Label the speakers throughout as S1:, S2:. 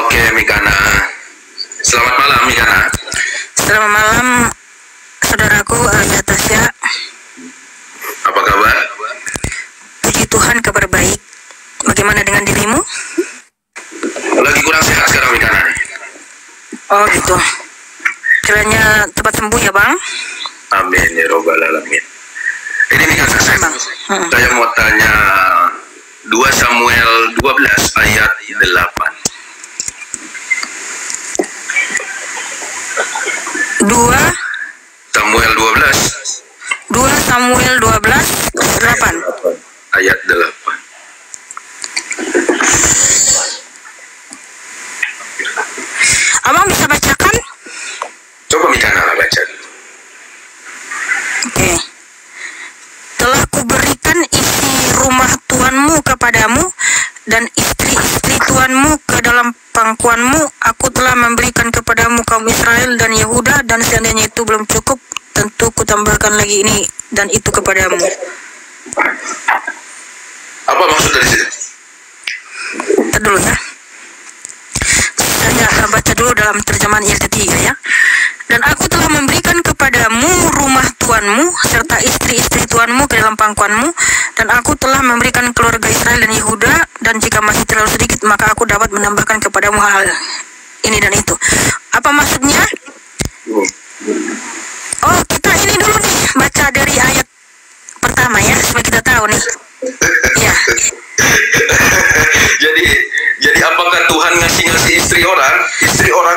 S1: Oke, Mikana. Selamat malam, Mikana.
S2: Selamat malam, saudaraku Alia Tasya.
S1: Apa kabar?
S2: Puji Tuhan, kabar baik. Bagaimana dengan dirimu?
S1: Lagi kurang sehat sekarang, Mikana.
S2: Oh gitu. Kiranya cepat sembuh ya, Bang.
S1: Amin ya robbal alamin. Ini Mikana, saya mau tanya 2 Samuel 12 ayat 8.
S2: 2
S1: Samuel 12
S2: Samuel 12 8.
S1: ayat 8.
S2: Abang bisa bacakan?
S1: Coba Mikana baca.
S2: Oke. Telah kuberikan isi rumah tuanmu kepadamu dan istri-istri tuanmu ke dalam pangkuanmu. Aku telah memberikan kepadamu kaum Israel dan Yehuda, dan seandainya itu belum cukup, tentu kutambahkan lagi ini dan itu kepadamu.
S1: Apa maksud dari situ?
S2: Ntar dulu ya. Saya baca dulu dalam terjemahan yang ketiga ya. Dan aku telah memberikan kepadamu rumah tuanmu serta istri-istri tuanmu ke dalam pangkuanmu, dan aku telah memberikan keluarga Israel dan Yehuda, dan jika masih terlalu sedikit maka aku dapat menambahkan kepadamu hal ini dan itu. Apa maksudnya? Oh, kita ini dulu nih baca dari ayat pertama ya, supaya kita tahu nih. Ya.
S1: Jadi apakah Tuhan ngasih istri orang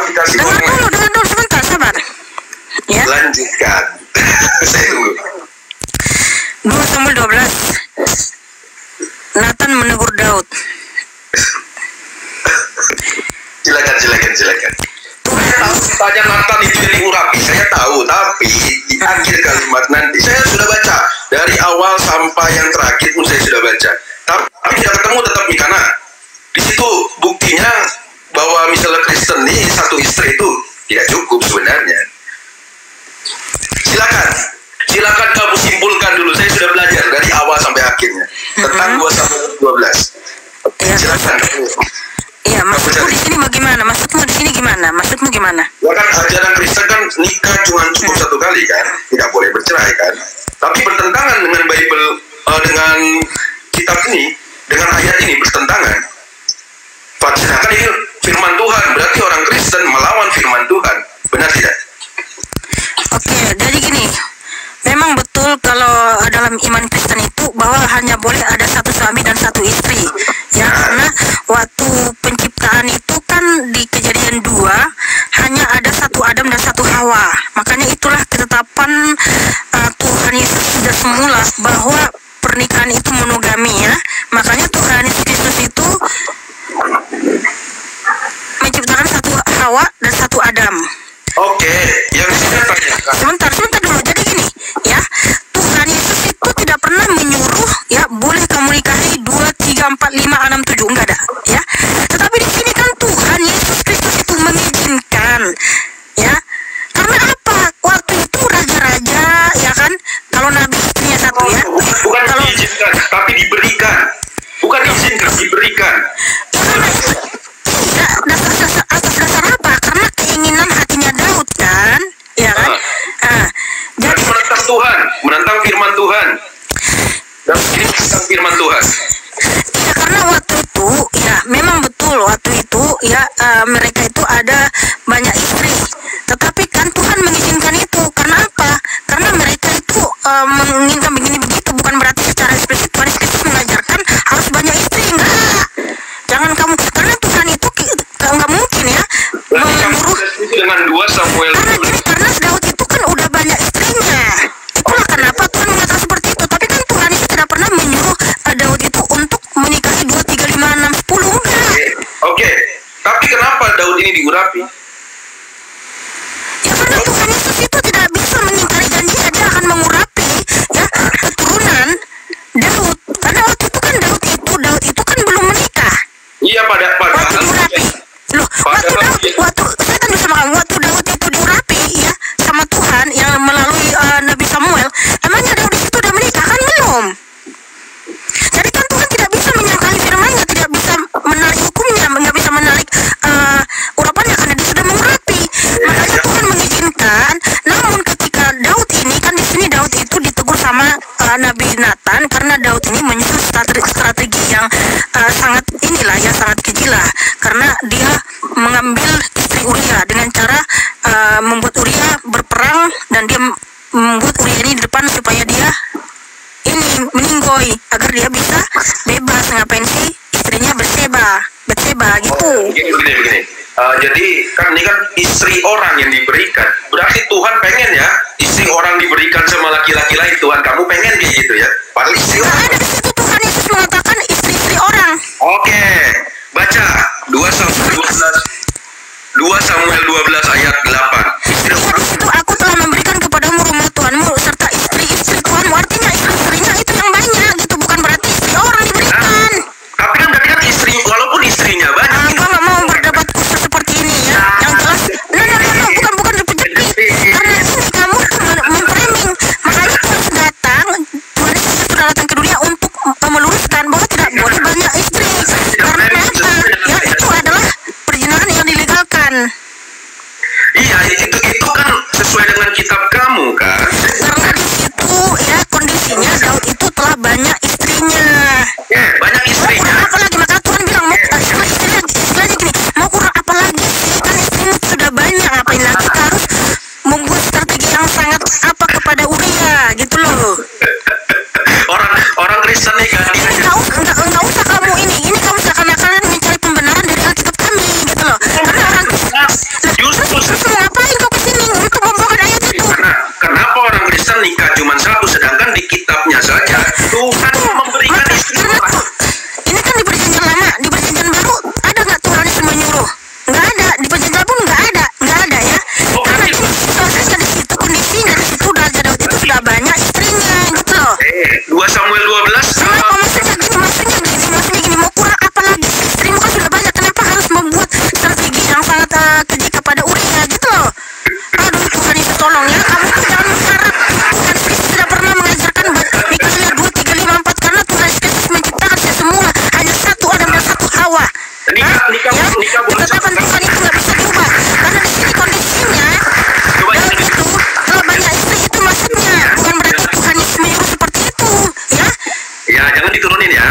S1: dikasih orang?
S2: Dengar dulu sebentar, sabar. Ya.
S1: Lanjutkan. Saya tunggu.
S2: 2 Samuel 12. Nathan menegur Daud.
S1: Silakan. Saya tahu tanya Nathan itu dari Urapi, saya tahu, tapi di akhir kalimat nanti saya sudah baca dari awal sampai yang terakhir pun saya sudah baca. Tapi tidak ketemu tetap Mikana. Di situ buktinya bahwa misalnya Kristen nih satu istri itu tidak cukup sebenarnya. Silakan kamu simpulkan dulu. Saya sudah belajar dari awal sampai akhirnya tentang 2 Samuel 12. Silakan.
S2: Iya, maksudmu di sini bagaimana? Maksudmu di sini gimana? Maksudmu gimana?
S1: Ya kan ajaran Kristen kan nikah cuma cukup satu kali kan, tidak boleh bercerai kan. Tapi bertentangan dengan Bible, dengan kitab ini, dengan ayat ini bertentangan. Sedangkan ini firman Tuhan, berarti orang Kristen melawan firman Tuhan, benar tidak?
S2: Oke, jadi gini. Memang betul kalau dalam iman Kristen itu bahwa hanya boleh ada satu suami dan satu istri. Ya, karena waktu penciptaan itu kan di Kejadian 2 hanya ada satu Adam dan satu Hawa. Makanya itulah ketetapan Tuhan Yesus sudah semula bahwa pernikahan itu monogami ya. Makanya Tuhan Yesus Kristus itu menciptakan satu Hawa dan satu Adam.
S1: Oke, yang saya tanyakan.
S2: Sebentar dulu. Jadi gini, ya, Tuhan Yesus itu tidak pernah menyuruh, ya, boleh kamu nikahi 2, 3, 4, 5, 6, 7, enggak ada, ya. Tetapi di sini kan Tuhan Yesus Kristus itu mengizinkan, ya. Karena apa? Waktu itu raja-raja, ya kan, kalau nabi istrinya satu, ya.
S1: Bukan
S2: Kalau
S1: diizinkan, tapi diberikan. Bukan diizinkan, diberikan.
S2: karena itu, ya, atas dasar apa? Karena keinginan hatinya Daud kan, ya kan. Jadi
S1: menentang firman Tuhan. Dan ini tentang firman Tuhan.
S2: ya, karena waktu itu ya memang betul waktu itu ya mereka itu ada banyak istri. Tetapi kan Tuhan mengizinkan itu karena apa? Karena mereka itu menginginkan begini begitu, bukan berarti secara eksplisit Tuhan Yesus mengajarkan harus banyak istri, enggak. Jangan kamu, karena Tuhan itu enggak mungkin ya menyuruh
S1: dengan 2 Samuel.
S2: karena Daud itu kan udah banyak istrinya. Itulah kenapa Tuhan mengatakan seperti itu. Tapi kan Tuhan itu tidak pernah menyuruh Daud itu untuk menikahi 2, 3, 5, 6, 10 enggak.
S1: Oke. Tapi kenapa Daud ini diurapi?
S2: Ya karena Tuhan Yesus itu tidak bisa mengingkari janjinya, dia akan mengurapi ya keturunan Daud. Karena waktu itu kan Daud itu kan belum menikah.
S1: Iya,
S2: Waktu diurapi. Loh, saya kan bisa makan waktu Daud itu diurapi ya sama Tuhan yang melalui Nabi Samuel. Emangnya Daud itu sudah menikah kan belum? Jadi kan Tuhan tidak bisa menyangkali firman-Nya, tidak bisa menarik hukumnya, nggak bisa menarik Betseba gitu.
S1: Begini. Jadi kan ini kan istri orang yang diberikan. Berarti Tuhan pengen ya istri orang diberikan sama laki-laki lain. Tuhan kamu pengen kayak gitu ya? Padahal istri
S2: Nggak
S1: orang.
S2: ada di situ Tuhan Yesus mengatakan istri-istri orang.
S1: Oke, baca 2 Samuel 12 ayat 8. Istri
S2: Di
S1: orang.
S2: situ aku telah memberikan kepadamu rumah Tuhanmu serta istri-istri Tuhanmu. Artinya istri-istrinya itu yang banyak gitu, bukan berarti istri orang diberikan.
S1: Tapi kan berarti kan istri, walaupun istrinya banyak.
S2: Gua nggak mau berdebat khusus seperti ini ya. Yang jelas, no, bukan dipencet. Karena ini kamu memframing. Makanya Tuhan datang, Tuhan Yesus sudah datang ke dunia untuk meluruskan bahwa tidak boleh banyak istri. Karena apa? Ya itu adalah perzinahan yang dilegalkan.
S1: Iya, itu kan sesuai dengan kitab kamu kan.
S2: Karena di situ ya kondisinya Daud itu telah banyak istrinya.
S1: Banyak istrinya.
S2: Kurang apa lagi? Maka Tuhan bilang mau istilahnya gini, mau kurang apa lagi sih? Kan istrimu sudah banyak, ngapain lagi kita harus membuat strategi yang sangat apa kepada Uria gitu loh.
S1: Orang Kristen nih kan.
S2: Enggak usah kamu ini kamu seakan-akan mencari pembenaran dari Alkitab kami gitu loh. Karena orang Kristen mau ngapain kau kesini untuk membawakan ayat itu?
S1: Kenapa orang Kristen nikah cuma satu, sedangkan di kitabnya saja Tuhan memberikan istri.
S2: Ini kan di perjanjian lama, di perjanjian baru ada nggak Tuhan Yesus menyuruh? Nggak ada, di perjanjian pun nggak ada ya. Karena ini situasinya di situ, kondisinya di situ Raja Daud itu sudah banyak istrinya gitu loh.
S1: 2 Samuel 12.
S2: Kenapa maksudnya gini, mau kurang apa lagi? Istrimu kan sudah banyak, kenapa harus membuat strategi yang sangat keji kepada Uria gitu loh? Aduh Tuhan Yesus tolong ya, kamu tuh jangan mengharap. Tuhan Yesus tidak pernah mengajarkan Mikael 2, 3, 5, 4 karena Tuhan Yesus menciptakan saya semula hanya satu Adam dan satu Hawa.
S1: Nikah boleh
S2: Ketetapan Tuhan itu nggak bisa diubah. Karena di sini kondisinya Daud itu kalau banyak istri itu maksudnya, bukan berarti Tuhan Yesus menyuruh seperti itu, ya?
S1: Ya, jangan diturunin ya.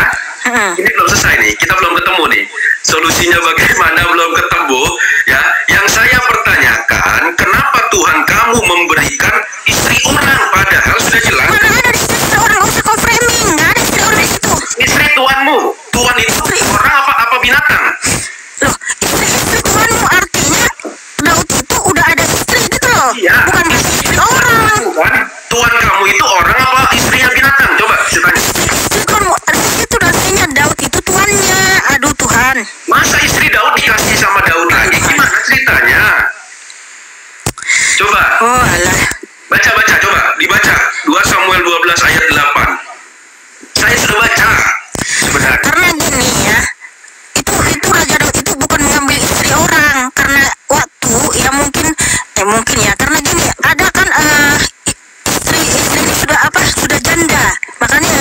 S1: Ini belum selesai nih, kita belum ketemu nih. Solusinya bagaimana belum ketemu ya. Yang saya pertanyakan, kenapa Tuhan kamu memberikan istri orang padahal sudah jelas.
S2: Mana ada di situ istri orang, nggak usah kau framing, nggak ada istri orang di situ.
S1: Istri Tuhanmu, Tuhan itu orang apa binatang?
S2: Loh, istri Tuhanmu artinya Daud itu udah ada istri gitu loh.
S1: Iya.
S2: Bukan berarti istri orang.
S1: Tuhan kamu itu orang apa istrinya binatang? Coba saya tanya.
S2: Istri Tuhanmu di situ artinya Daud itu tuannya. Aduh Tuhan.
S1: Masa istri Daud dikasih sama Daud lagi? Gimana ceritanya? Coba.
S2: Oh alah.
S1: Baca, coba dibaca 2 Samuel 12 ayat 8. Saya sudah baca sebenarnya.
S2: Karena gini ya, itu Raja Daud itu bukan mengambil istri orang karena waktu ya mungkin ya karena gini ada kan istri ini sudah janda, makanya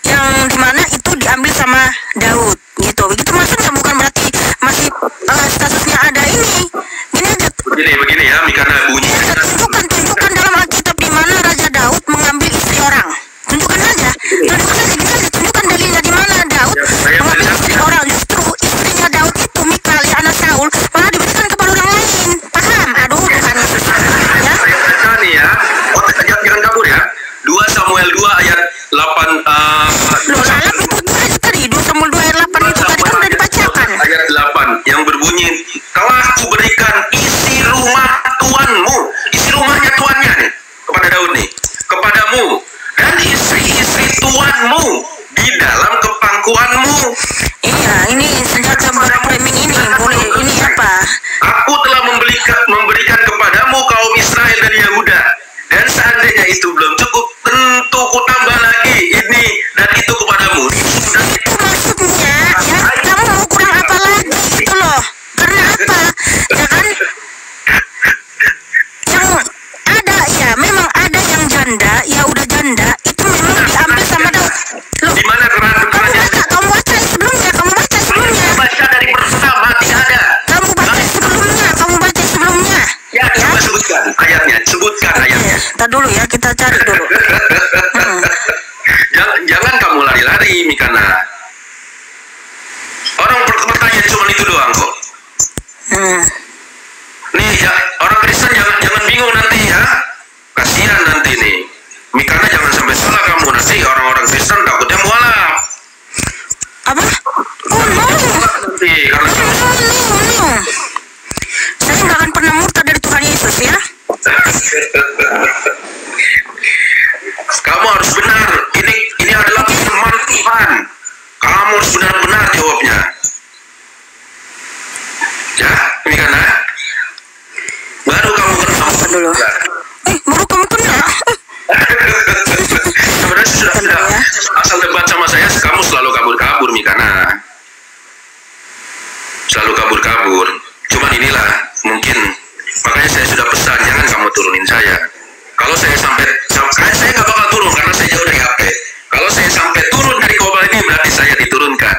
S2: yang dimana itu diambil sama Daud gitu. Begitu maksudnya, bukan berarti masih statusnya ada ini. Gini aja.
S1: Begini ya, Mikana bunyi.
S2: Tunjukkan dalam Alkitab di mana Raja Daud mengambil istri orang. Tunjukkan aja, tunjukkan dalilnya di mana Daud mengambil istri orang. Justru istrinya Daud itu Mikal anak Saul malah diberikan kepada orang lain. Paham? Aduh Tuhan Yesus. Ya.
S1: Saya baca nih ya. Jangan kabur ya. 2 Samuel 2 ayat 8.
S2: Loh, salah itu tadi 2 Samuel 2 ayat 8 itu tadi kan udah dibacakan.
S1: Ayat 8 yang berbunyi, telah kuberikan isi rumah tuanmu, isi rumahnya tuannya nih kepada Daud nih, kepadamu dan istri-istri tuanmu di dalam kepangkuanmu.
S2: Iya, ini senjata framing ini boleh ini apa?
S1: Aku telah memberikan kepadamu kaum Israel dan Yehuda. Dan seandainya itu belum cukup, tentu ku tambah lagi ini dan itu kepadamu. Dan
S2: Itu maksudnya ya, kamu mau kurang apa lagi gitu loh. Karena apa? Ya kan? Yang ada ya, memang ada yang janda, ya udah janda, itu memang diambil sama Daud. Loh,
S1: di mana kerannya?
S2: kamu baca sebelumnya.
S1: Baca dari pertama tidak ada.
S2: Kamu baca sebelumnya.
S1: Ya, coba sebutkan ayatnya.
S2: Ntar dulu ya, kita cari dulu.
S1: Jangan kamu lari-lari, Mikana. Orang pertanyaan cuma itu doang kok. Nih ya, orang Kristen jangan bingung nanti ya. Kasihan nanti nih. Mikana jangan sampai salah kamu nanti, orang-orang Kristen takutnya mualaf.
S2: Apa? Oh no.
S1: mati karena
S2: Saya nggak akan pernah murtad dari Tuhan Yesus ya.
S1: kamu harus benar. Ini adalah firman Tuhan. Kamu harus benar-benar jawabnya. Ya, Mikana. Baru kamu
S2: Apa dulu? Baru kamu kena.
S1: Sebenarnya sudah. Asal debat sama saya, kamu selalu kabur-kabur, Mikana. Selalu kabur-kabur. Cuman inilah mungkin makanya saya sudah pesan jangan kamu turunin saya. Kalau saya sampai saya nggak bakal turun karena saya jauh dari HP. Kalau saya sampai turun dari kapal ini berarti saya diturunkan.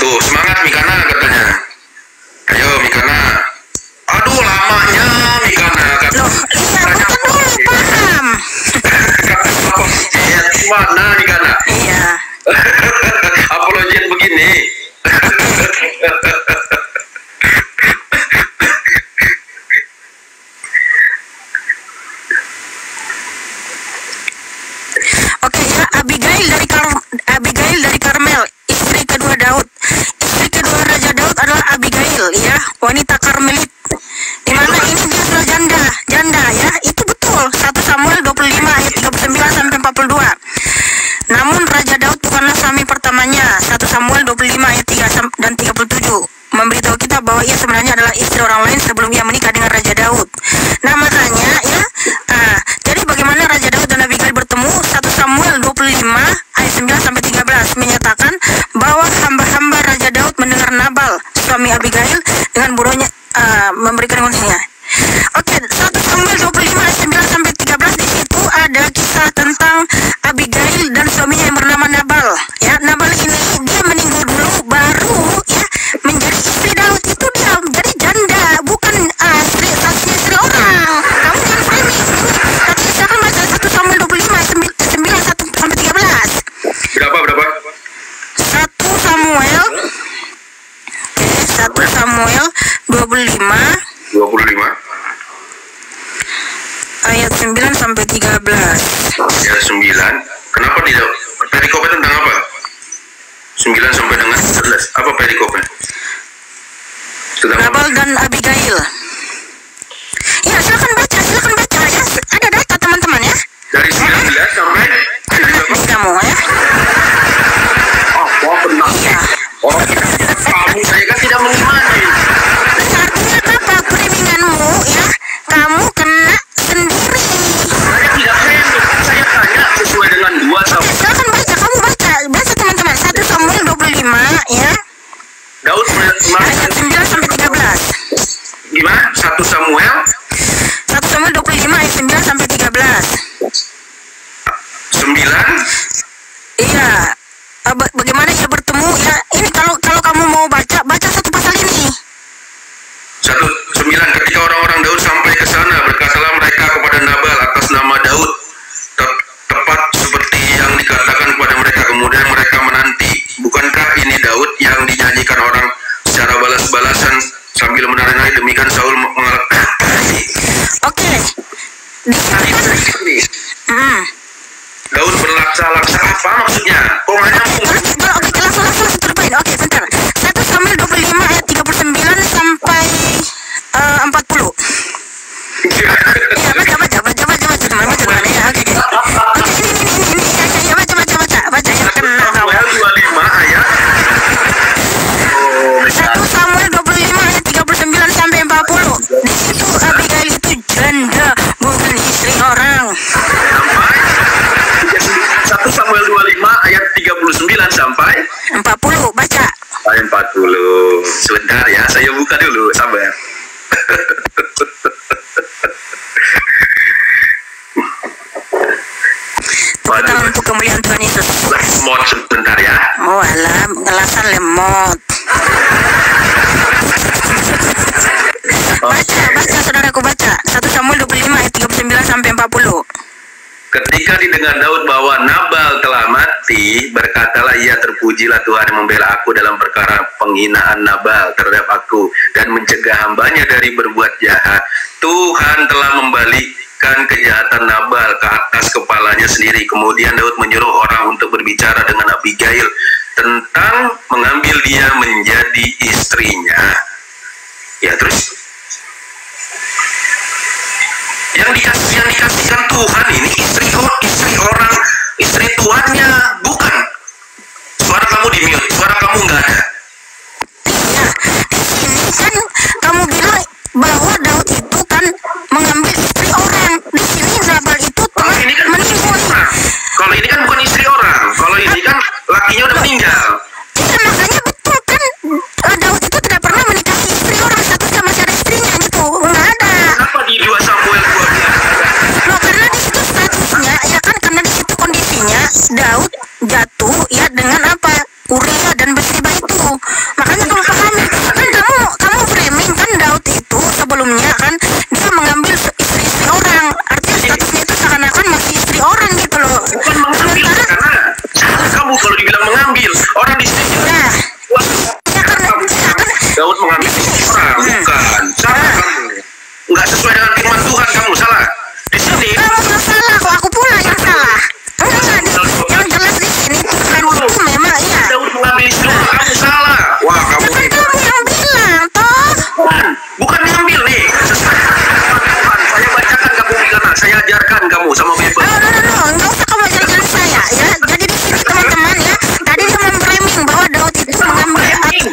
S1: Tuh semangat Mikana katanya. Ayo Mikana. Aduh lamanya Mikana kata.
S2: Loh, iya bukan dulu paham.
S1: Ya gimana Mikana?
S2: Iya.
S1: Apologian begini.
S2: Oke ya, Abigail dari Karmel, istri kedua Daud. Istri kedua Raja Daud adalah Abigail ya, wanita Karmelit. Di mana ini dia sudah janda ya. Itu betul. 1 Samuel 25 ayat 39 sampai 42. Namun Raja Daud bukanlah suami pertamanya. 1 Samuel 25 ayat 3 dan 37 memberitahu kita bahwa ia sebenarnya adalah istri orang lain sebelum ia menikah dengan Raja Daud. Nah makanya ya, jadi bagaimana Raja Daud dan Abigail bertemu? 1 Samuel 25 ayat 9 sampai 13 menyatakan bahwa hamba-hamba Raja Daud mendengar Nabal suami Abigail dengan bodohnya memberikan konsenya. Oke, 1 Samuel 25 ayat 9 sampai 13 di situ ada kisah tentang Abigail dan suaminya yang bernama Nabal. Ya, Nabal ini dia meninggal dulu baru ya menjadi istri Daud. Itu dia jadi janda, bukan istri orang. Kamu jangan framing. Tapi silakan baca 1 Samuel 25 ayat 9 sampai 13.
S1: Berapa?
S2: 1 Samuel. Oke, 1 Samuel 25 ayat 9 sampai 13.
S1: Ayat 9. Kenapa tidak? Perikopnya tentang apa? 9 sampai dengan 11. Apa perikopnya?
S2: Nabal dan Abigail. Ya, silakan baca ya. Ada data teman-teman ya.
S1: Dari 19 sampai
S2: Kamu ya.
S1: Oh, benar.
S2: Iya.
S1: Oh, kamu saya kan tidak mengimani.
S2: Artinya apa periminganmu ya? Kamu kena sendiri.
S1: Saya tidak framing. Saya tanya sesuai dengan 2 Samuel.
S2: Silakan baca, kamu baca teman-teman. 1 Samuel 25 ya.
S1: Daud
S2: Ayat 9 sampai 13.
S1: gimana? 1 Samuel
S2: 25 ayat 9 sampai 13.
S1: 9.
S2: Iya. Bagaimana ia bertemu ya? Ini kalau kamu mau baca satu pasal ini.
S1: 1:9 ketika orang-orang Daud sampai ke sana berkatalah mereka kepada Nabal atas nama Daud tepat seperti yang dikatakan kepada mereka. Kemudian mereka menanti, bukankah ini Daud yang dinyanyikan orang secara balas-balasan sambil menari-nari, demikian Saul mengalahkan.
S2: Oke.
S1: Daud berlaksa-laksa apa maksudnya?
S2: Oke, langsung terbaik. Oke, bentar. 1 Samuel 25 ayat 39 sampai 40. Iya, baca teman. Ya, oke. Ini ya, baca ya, kena kamu.
S1: 25 ayat
S2: 1 Samuel 25 ayat 39 sampai 40. Di situ Abigail itu janda, bukan istri orang.
S1: 1 Samuel 25 ayat 39 sampai
S2: 40, baca.
S1: ayat 40. Sebentar ya, saya buka dulu, sabar.
S2: Tepuk tangan untuk kemuliaan Tuhan Yesus.
S1: Mod sebentar ya.
S2: Oh alah, alasan lemot. Baca saudaraku, baca 1 Samuel 25 ayat 39 sampai 40.
S1: Ketika didengar Daud bahwa Nabal telah mati, mati, berkatalah ia, terpujilah Tuhan yang membela aku dalam perkara penghinaan Nabal terhadap aku dan mencegah hambanya dari berbuat jahat. Tuhan telah membalikkan kejahatan Nabal ke atas kepalanya sendiri. Kemudian Daud menyuruh orang untuk berbicara dengan Abigail tentang mengambil dia menjadi istrinya. Ya, terus yang dikasihkan Tuhan ini istri orang, istri tuannya, bukan. Suara kamu di mute, suara kamu nggak ada.
S2: Iya, di sini kan kamu bilang bahwa Daud itu kan mengambil istri orang. Di sini Nabal itu telah meninggal.
S1: Kalau ini kan bukan istri orang, kalau ini kan lakinya udah meninggal.
S2: Iya, makanya betul kan Daud itu tidak pernah menikahi istri orang, statusnya masih ada istrinya gitu, nggak ada.
S1: Kenapa di 2 Samuel 12?
S2: Loh, karena di situ statusnya ya kan, karena di situ kondisinya Daud jatuh ya dengan apa, Uria dan Bathsheba itu. Makanya kamu pahami kan, kamu framing kan Daud itu sebelumnya kan dia mengambil istri orang, artinya statusnya itu seakan-akan masih istri orang gitu loh.
S1: Bukan mengambil, karena salah kamu kalau dibilang mengambil orang di sini.
S2: Nah, ya kan
S1: Daud mengambil istri orang, bukan. Salah kamu. Nggak sesuai dengan firman Tuhan, kamu salah. Di sini
S2: kamu nggak salah kok, aku pula yang salah. Enggak, yang jelas di sini Tuhan itu memang iya.
S1: Daud mengambil istri orang, kamu salah. Wah, kamu
S2: Kan kamu yang bilang toh.
S1: bukan mengambil nih. Sesuai dengan firman Tuhan. Saya bacakan kamu bilang, saya ajarkan kamu sama Bible.
S2: No, nggak usah kamu ajar-ajar saya ya. Jadi di sini teman-teman ya, tadi dia memframing bahwa Daud itu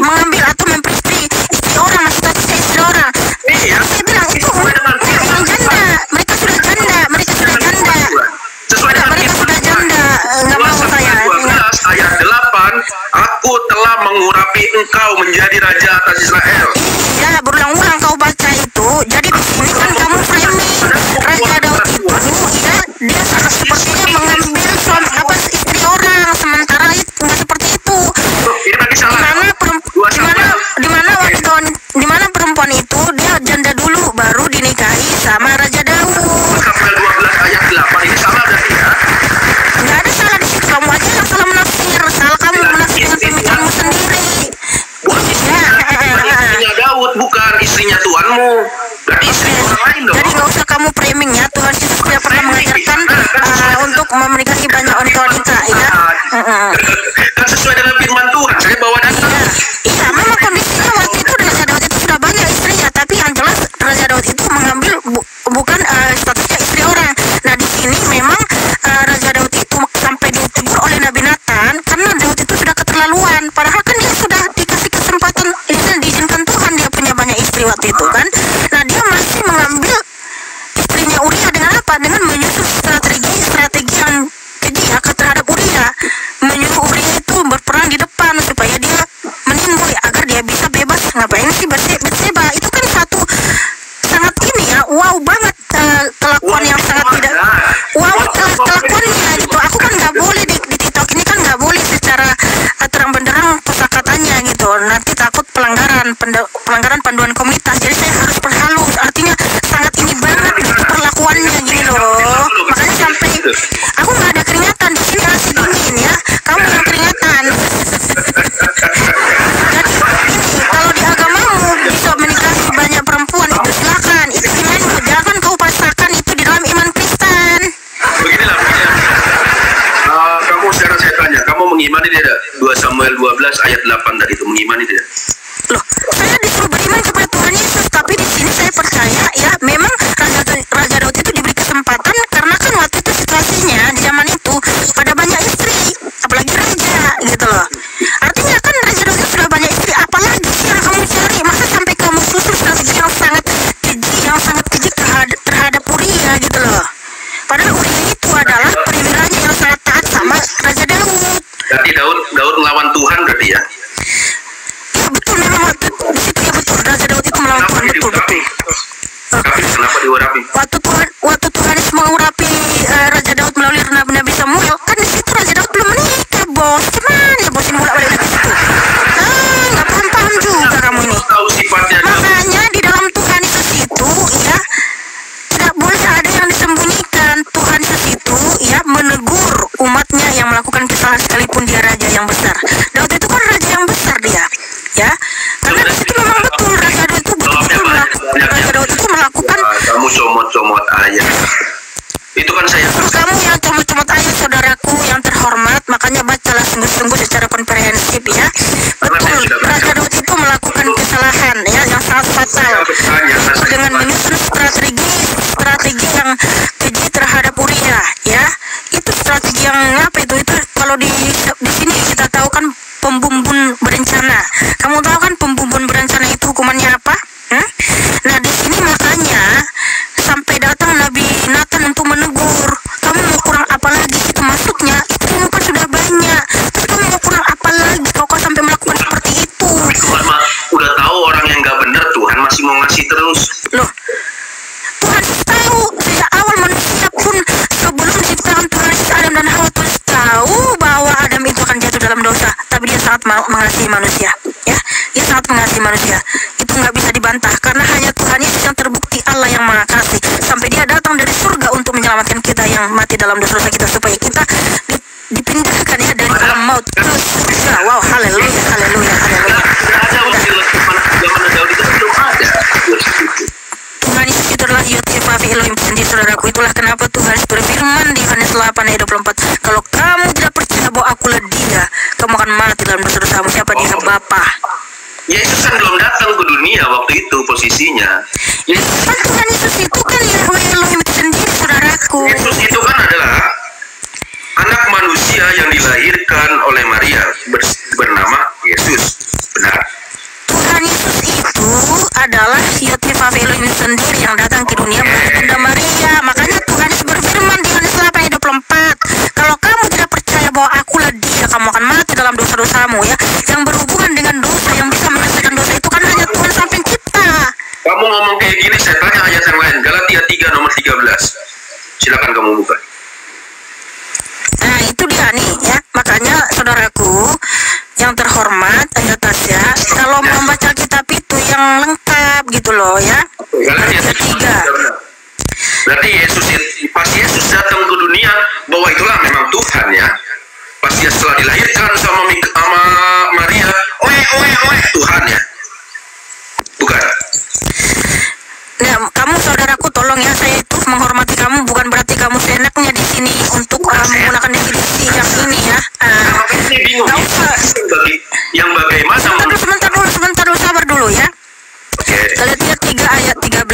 S2: mengambil atau memperistri istri orang, masih statusnya istri orang.
S1: Iya.
S2: Saya bilang itu orang janda, mereka sudah janda.
S1: Sesuai dengan
S2: Mereka sudah janda, nggak mau saya.
S1: 12 ayat 8, aku telah mengurapi engkau menjadi raja atas Israel.
S2: Ya, berulang-ulang kau baca itu. Jadi di sini kan kamu framing Raja Daud itu ya, dia sepertinya mengambil suami apa istri orang, sementara itu nggak seperti itu.
S1: Ini tadi salah.
S2: Di mana perempuan itu dia janda dulu baru dinikahi sama Raja Daud.
S1: Samuel 12 ayat 8 ini salah berarti ya?
S2: Nggak ada salah di situ, kamu aja yang salah menafsir. Salah kamu menafsir dengan pemikiranmu sendiri.
S1: Bukan istrinya Daud, bukan istrinya tuanmu. Berarti istri orang lain dong.
S2: Jadi nggak usah kamu framing ya. Tuhan Yesus tidak pernah mengajarkan untuk menikahi banyak wanita ya.
S1: Kan sesuai dengan firman Tuhan. Saya bawa data.
S2: Iya, memang kondisinya waktu itu Raja Daud itu sudah banyak istrinya, tapi yang jelas Raja Daud itu mengambil bukan statusnya istri orang. Nah di sini memang Raja Daud itu sampai ditegur oleh Nabi Nathan karena Daud itu sudah keterlaluan. Padahal kan dia sudah dikasih kesempatan, diizinkan Tuhan dia punya banyak istri waktu itu kan. Nah dia masih mengambil istrinya Uria dengan apa? Dengan menyusun strategi yang keji ya terhadap Uria, menyuruh Uria itu berperang di depan supaya dia menimbul agar dia bisa bebas. Ngapain sih Bathsheba? Itu kan satu sangat ini ya, wow banget kelakuan yang sangat tidak wow kelakuannya gitu. Aku kan nggak boleh di TikTok ini kan nggak boleh secara terang benderang kosakatanya gitu, nanti takut pelanggaran panduan komunitas. Jadi saya harus perhalus, artinya sangat ini banget gitu perlakuannya gini loh. Makanya sampai aku nggak ada keringatan di sini, masih dingin ya. Kamu yang keringatan. Jadi ini kalau di agamamu bisa menikahi banyak perempuan itu silakan, itu imanmu. Jangan kau paksakan itu di dalam iman Kristen.
S1: Beginilah. Kamu sekarang saya tanya, kamu mengimani tidak 2 Samuel 12 ayat 8 tadi itu, mengimani tidak?
S2: Loh, saya disuruh beriman kepada Tuhan Yesus, tapi di sini saya percaya ya memang Raja Daud itu diberi kesempatan karena kan waktu itu situasinya makanya bacalah sungguh-sungguh secara komprehensif ya. Betul, Raja Daud itu melakukan kesalahan ya yang sangat fatal dengan menyusun strategi yang keji terhadap Uria ya. Itu strategi yang apa itu kalau di sini kita tahu kan pembunuhan berencana. Kamu tahu kan pembunuhan berencana itu hukumannya apa? Nah di sini makanya sampai datang Nabi Nathan untuk menegur. Kamu mau kurang apa lagi? Itu maksudnya istrimu kan sudah banyak. Terus kamu mau kurang apa lagi? Kau sampai melakukan seperti itu.
S1: Tuhan udah tahu orang yang nggak benar, Tuhan masih mau ngasih terus.
S2: Loh, Tuhan tahu sejak awal manusia pun sebelum diciptakan Tuhan Adam dan Hawa, Tuhan tahu bahwa Adam itu akan jatuh dalam dosa. Tapi dia sangat mengasihi manusia, ya. Dia sangat mengasihi manusia. Itu nggak bisa dibantah karena hanya Tuhan Yesus yang terbukti Allah yang Maha Kasih. Sampai dia datang dari surga untuk menyelamatkan kita yang mati dalam dosa-dosa kita supaya kita dipindahkan ya dari alam maut ke surga. Wow, haleluya, haleluya, haleluya. Tuhan Yesus itu adalah Yud-Heh-Vav Elohim sendiri, saudaraku. Itulah kenapa Tuhan berfirman di Yohanes 8 ayat 24, kalau kamu tidak percaya bahwa akulah dia, kamu akan mati dalam dosa-dosamu. Siapa dia? Bapa.
S1: Yesus kan belum datang ke dunia waktu itu posisinya.
S2: Kan Tuhan Yesus itu kan Yahweh Elohim sendiri, saudaraku.
S1: Yesus itu kan adalah anak manusia yang dilahirkan oleh Maria bernama Yesus. Benar.
S2: Tuhan Yesus itu adalah Yud-Heh-Vav Elohim sendiri yang datang ke dunia melalui Bunda Maria. Makanya Tuhan Yesus berfirman di Yohanes 8 ayat 24, kalau kamu tidak percaya bahwa akulah dia, kamu akan mati dalam dosa-dosamu ya. Yang berhubungan dengan dosa, yang bisa menyelesaikan dosa itu kan hanya Tuhan Sang Pencipta.
S1: Kamu ngomong kayak gini, saya tanya ayat yang lain. Galatia 3 nomor 13. Silakan kamu buka.
S2: Nah itu dia nih ya. Makanya saudaraku yang terhormat, Ayah Tasya, kalau membaca kitab itu yang lengkap gitu loh ya.
S1: Galatia 3. Berarti pas Yesus datang ke dunia, bahwa itulah memang Tuhan ya. Pas dia setelah dilahirkan sama Maria, Tuhan ya. Bukan.
S2: Nah, kamu saudaraku tolong ya, saya itu menghormati kamu, bukan berarti kamu seenaknya di sini untuk menggunakan definisi yang ini ya.
S1: Ini bingung. Yang bagaimana?
S2: Sebentar dulu, sabar dulu ya. Galatia 3 ayat 13.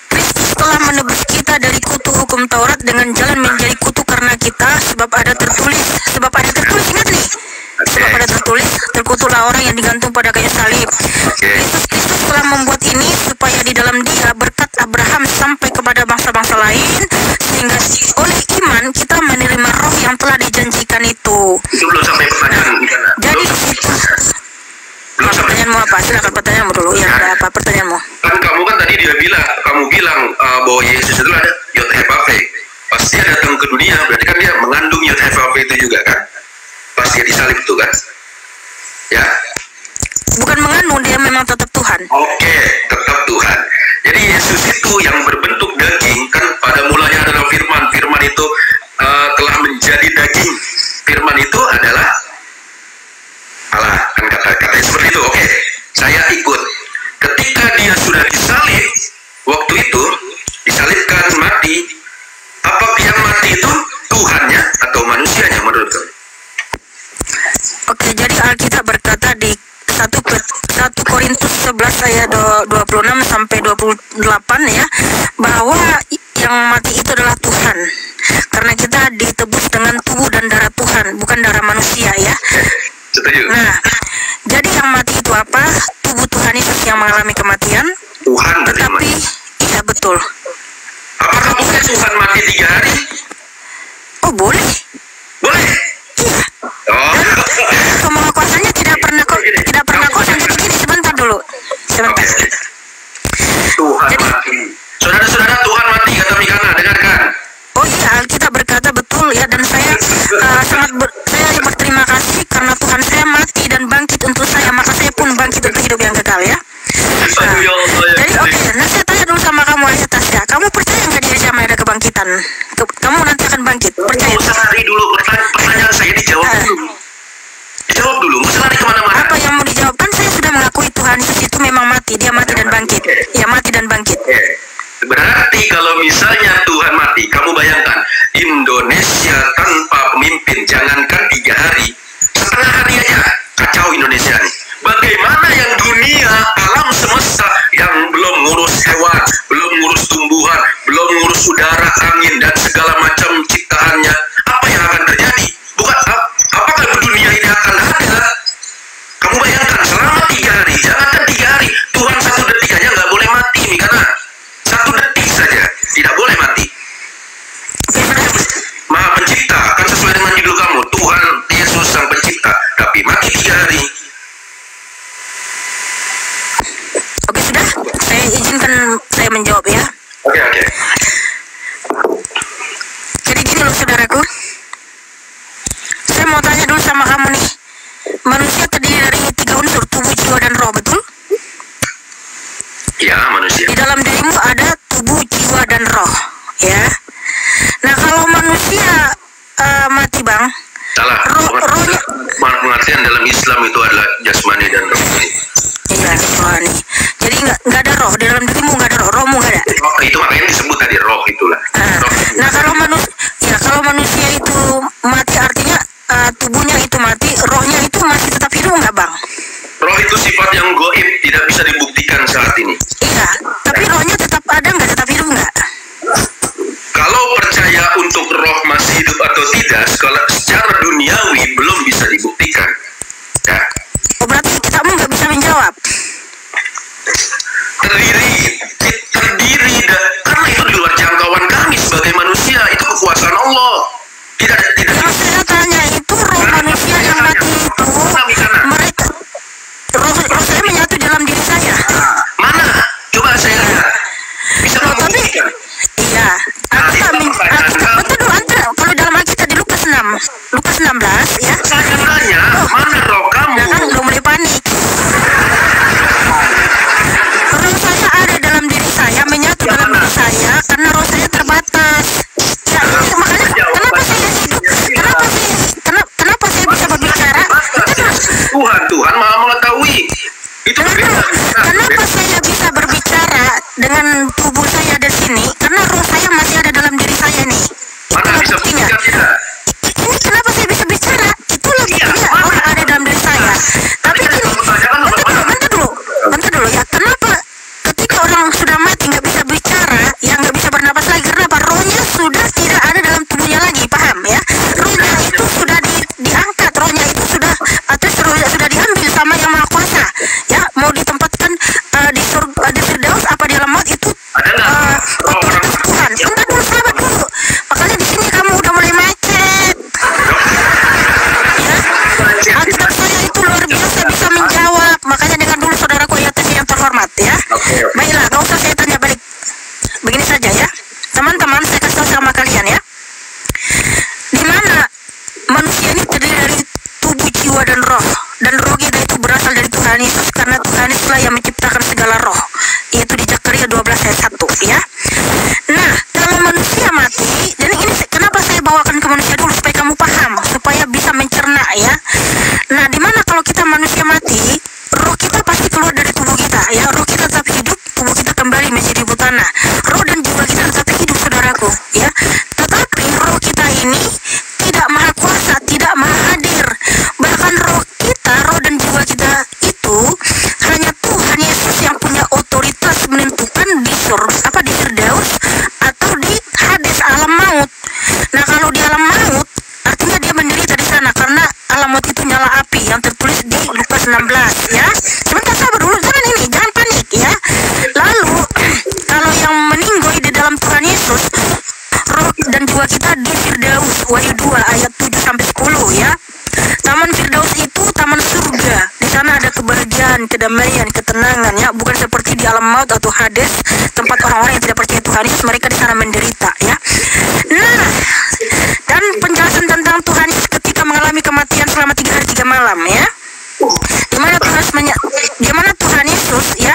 S2: Kristus telah menebus kita dari kutu hukum Taurat dengan jalan menjadi kutu karena kita, sebab ada tertulis, ingat nih. Sebab ada tertulis, terkutuklah orang yang digantung pada kayu salib. Kristus telah membuat ini supaya di dalam dia berkat Abraham sampai kepada bangsa-bangsa lain, sehingga oleh iman kita menerima roh yang telah dijanjikan itu.
S1: Itu belum sampai pertanyaan.
S2: Jadi pertanyaanmu apa? Silakan pertanyaanmu dulu. Ya, ada apa pertanyaanmu?
S1: Kan kamu kan tadi kamu bilang bahwa Yesus itu ada Yud-Heh-Vav. Pas dia datang ke dunia, berarti kan dia mengandung Yud-Heh-Vav itu juga kan? Pas dia disalib itu kan? Ya.
S2: Bukan mengandung, dia memang tetap Tuhan.
S1: Oke, tetap Tuhan. Jadi Yesus itu yang berbentuk daging kan pada mulanya adalah firman. Firman itu telah menjadi daging. Firman itu adalah Allah, kan kata-katanya seperti itu. Oke, saya ikut. Ketika dia sudah disalib, waktu itu disalibkan mati, apa yang mati itu Tuhannya atau manusianya menurut kamu?
S2: Oke, jadi Alkitab berkata di 1 Korintus 11 ayat 26 sampai 28 ya, bahwa yang mati itu adalah Tuhan. Karena kita ditebus dengan tubuh dan darah Tuhan, bukan darah manusia ya. Nah, jadi yang mati itu apa? Tubuh Tuhan Yesus yang mengalami kematian.
S1: Tuhan
S2: tetapi iya betul.
S1: Apakah boleh Tuhan mati 3 hari?
S2: Oh boleh.
S1: Boleh.
S2: Iya.
S1: Oh.
S2: Semua kuasanya tidak pernah kosong. Jadi gini, sebentar dulu. Sebentar.
S1: Okay. Tuhan jadi, mati. Saudara-saudara, Tuhan mati, kata Mikana, dengarkan.
S2: Oh iya, Alkitab berkata betul ya, dan saya saya berterima kasih karena Tuhan saya mati dan bangkit untuk saya, maka saya pun bangkit untuk hidup yang kekal ya. Jadi oke, nah saya tanya dulu sama kamu Ayah Tasya, kamu percaya nggak di hari kiamat ada kebangkitan? Kamu nanti akan bangkit, percaya?
S1: Nggak usah lari dulu, pertanyaan saya dijawab dulu. Dijawab dulu, nggak usah lari kemana-mana.
S2: Apa yang mau dijawab? Kan saya sudah mengakui Tuhan Yesus itu memang mati, dia mati dan bangkit. Ya, mati dan bangkit.
S1: Berarti kalau misalnya Tuhan mati, kamu bayangkan Indonesia tanpa pemimpin, jangankan 3 hari, setengah hari aja kacau Indonesia nih. Bagaimana yang dunia, alam semesta yang belum ngurus hewan, belum ngurus tumbuhan, belum ngurus udara, angin, dan segala macam ciptaannya, apa yang akan terjadi? Bukan, apakah dunia ini akan ada? Kamu bayangkan selama 3 hari, jangankan 3 hari, Tuhan 1 detik aja nggak boleh mati nih, karena 1 detik saja tidak boleh mati. Maha pencipta, kan sesuai dengan judul kamu, Tuhan Yesus sang pencipta, tapi mati 3 hari.
S2: Oke, sudah, saya izinkan saya menjawab ya.
S1: Oke.
S2: Jadi gini loh saudaraku, saya mau tanya dulu sama kamu nih, manusia terdiri dari 3 unsur, tubuh, jiwa, dan roh, betul?
S1: Ya, manusia.
S2: Di dalam dirimu ada tubuh, jiwa, dan roh, ya. Nah, kalau manusia mati, Bang,
S1: Salah.
S2: rohnya,
S1: Pengertian dalam Islam itu adalah jasmani dan rohani.
S2: iya, rohani. Jadi nggak ada roh, di dalam dirimu nggak ada roh, rohmu nggak ada.
S1: Oh, itu makanya disebut tadi roh itulah.
S2: Nah, kalau manusia itu mati, artinya tubuhnya itu mati, rohnya itu masih tetap hidup nggak, Bang?
S1: Roh itu sifat yang goib, tidak bisa dibuktikan saat ini.
S2: Iya, tapi rohnya tetap ada nggak, tetap hidup nggak?
S1: Kalau percaya untuk roh masih hidup atau tidak, secara duniawi belum bisa dibuktikan. Ya.
S2: Oh, berarti kamu nggak bisa menjawab.
S1: Terdiri karena itu di luar jangkauan kami sebagai manusia, itu kekuasaan Allah. Tidak.
S2: Yang saya tanya itu roh manusia yang mati itu, mereka roh saya menyatu dalam diri saya.
S1: Mana? Coba saya lihat. Bisa
S2: Loh, tapi
S1: membuktikan.
S2: iya, betul dulu kalau dalam Alkitab di Lukas 16 ya.
S1: Saya nanya, mana roh kamu?
S2: Nah, kan belum mulai panik. Roh saya ada dalam diri saya, menyatu dalam diri saya, karena roh saya terbatas. Ya, makanya kenapa saya hidup? Kenapa saya bisa berbicara?
S1: Tuhan Maha mengetahui. Itu berbeda.
S2: Kenapa saya bisa berbicara dengan tubuh saya di sini? Karena roh saya masih ada dalam diri saya nih.
S1: Mana
S2: Itulah
S1: bisa
S2: buktinya.
S1: buktikan tidak?
S2: Ini kenapa saya bisa bicara? Itulah buktinya roh ada dalam diri saya. Tapi gini, bentar dulu ya. Kenapa ketika orang sudah mati nggak bisa bicara, yang nggak bisa bernapas lagi? Kenapa? Rohnya sudah tidak ada dalam tubuhnya lagi, paham ya? Rohnya itu sudah diangkat, rohnya itu sudah sudah diambil sama yang maha kuasa. Ya, mau ditempatkan di surga, di Firdaus apa di alam maut itu otoritas Tuhan. Bentar dulu, sahabat dulu. Makanya di sini kamu udah mulai macet. Ya, Alkitab saya itu luar biasa bisa menjawab. Makanya dengan dulu saudaraku yang terhormat ya. Baiklah, gak usah saya tanya balik. Begini saja ya, teman-teman, saya kasih tahu sama kalian ya. Di mana manusia ini terdiri dari tubuh, jiwa, dan roh. Dan roh kita itu berasal dari Tuhan Yesus, karena Tuhan Yesuslah yang menciptakan segala roh. Yaitu di Zakaria 12 ayat 1 ya. Nah, kalau manusia mati, dan ini kenapa saya bawakan ke manusia dulu supaya kamu paham, supaya bisa mencerna ya. Nah, dimana kalau kita manusia mati, roh kita pasti keluar dari tubuh kita ya. Roh kita tetap hidup, tubuh kita kembali menjadi butana. Roh dan jiwa kita tetap hidup, saudaraku ya. Tetapi roh kita ini tidak maha kuasa, tidak maha hadir. Bahkan roh dan jiwa kita itu hanya Tuhan Yesus yang punya otoritas menentukan di surga, di Firdaus atau di Hades, alam maut. Nah, kalau di alam maut artinya dia menderita di sana, karena alam maut itu nyala api yang tertulis di Lukas 16 ya. Sebentar, sabar dulu, jangan panik ya. Lalu kalau yang meninggoy di dalam Tuhan Yesus, roh dan jiwa kita di Firdaus, Wahyu 2 ayat 7 sampai 10 ya. Taman Firdaus itu taman surga. Di sana ada kebahagiaan, kedamaian, ketenangan ya, bukan seperti di alam maut atau Hades, tempat orang-orang yang tidak percaya Tuhan Yesus, mereka di sana menderita ya. Nah, dan penjelasan tentang Tuhan Yesus ketika mengalami kematian selama 3 hari 3 malam ya. Di mana Tuhan Yesus ya,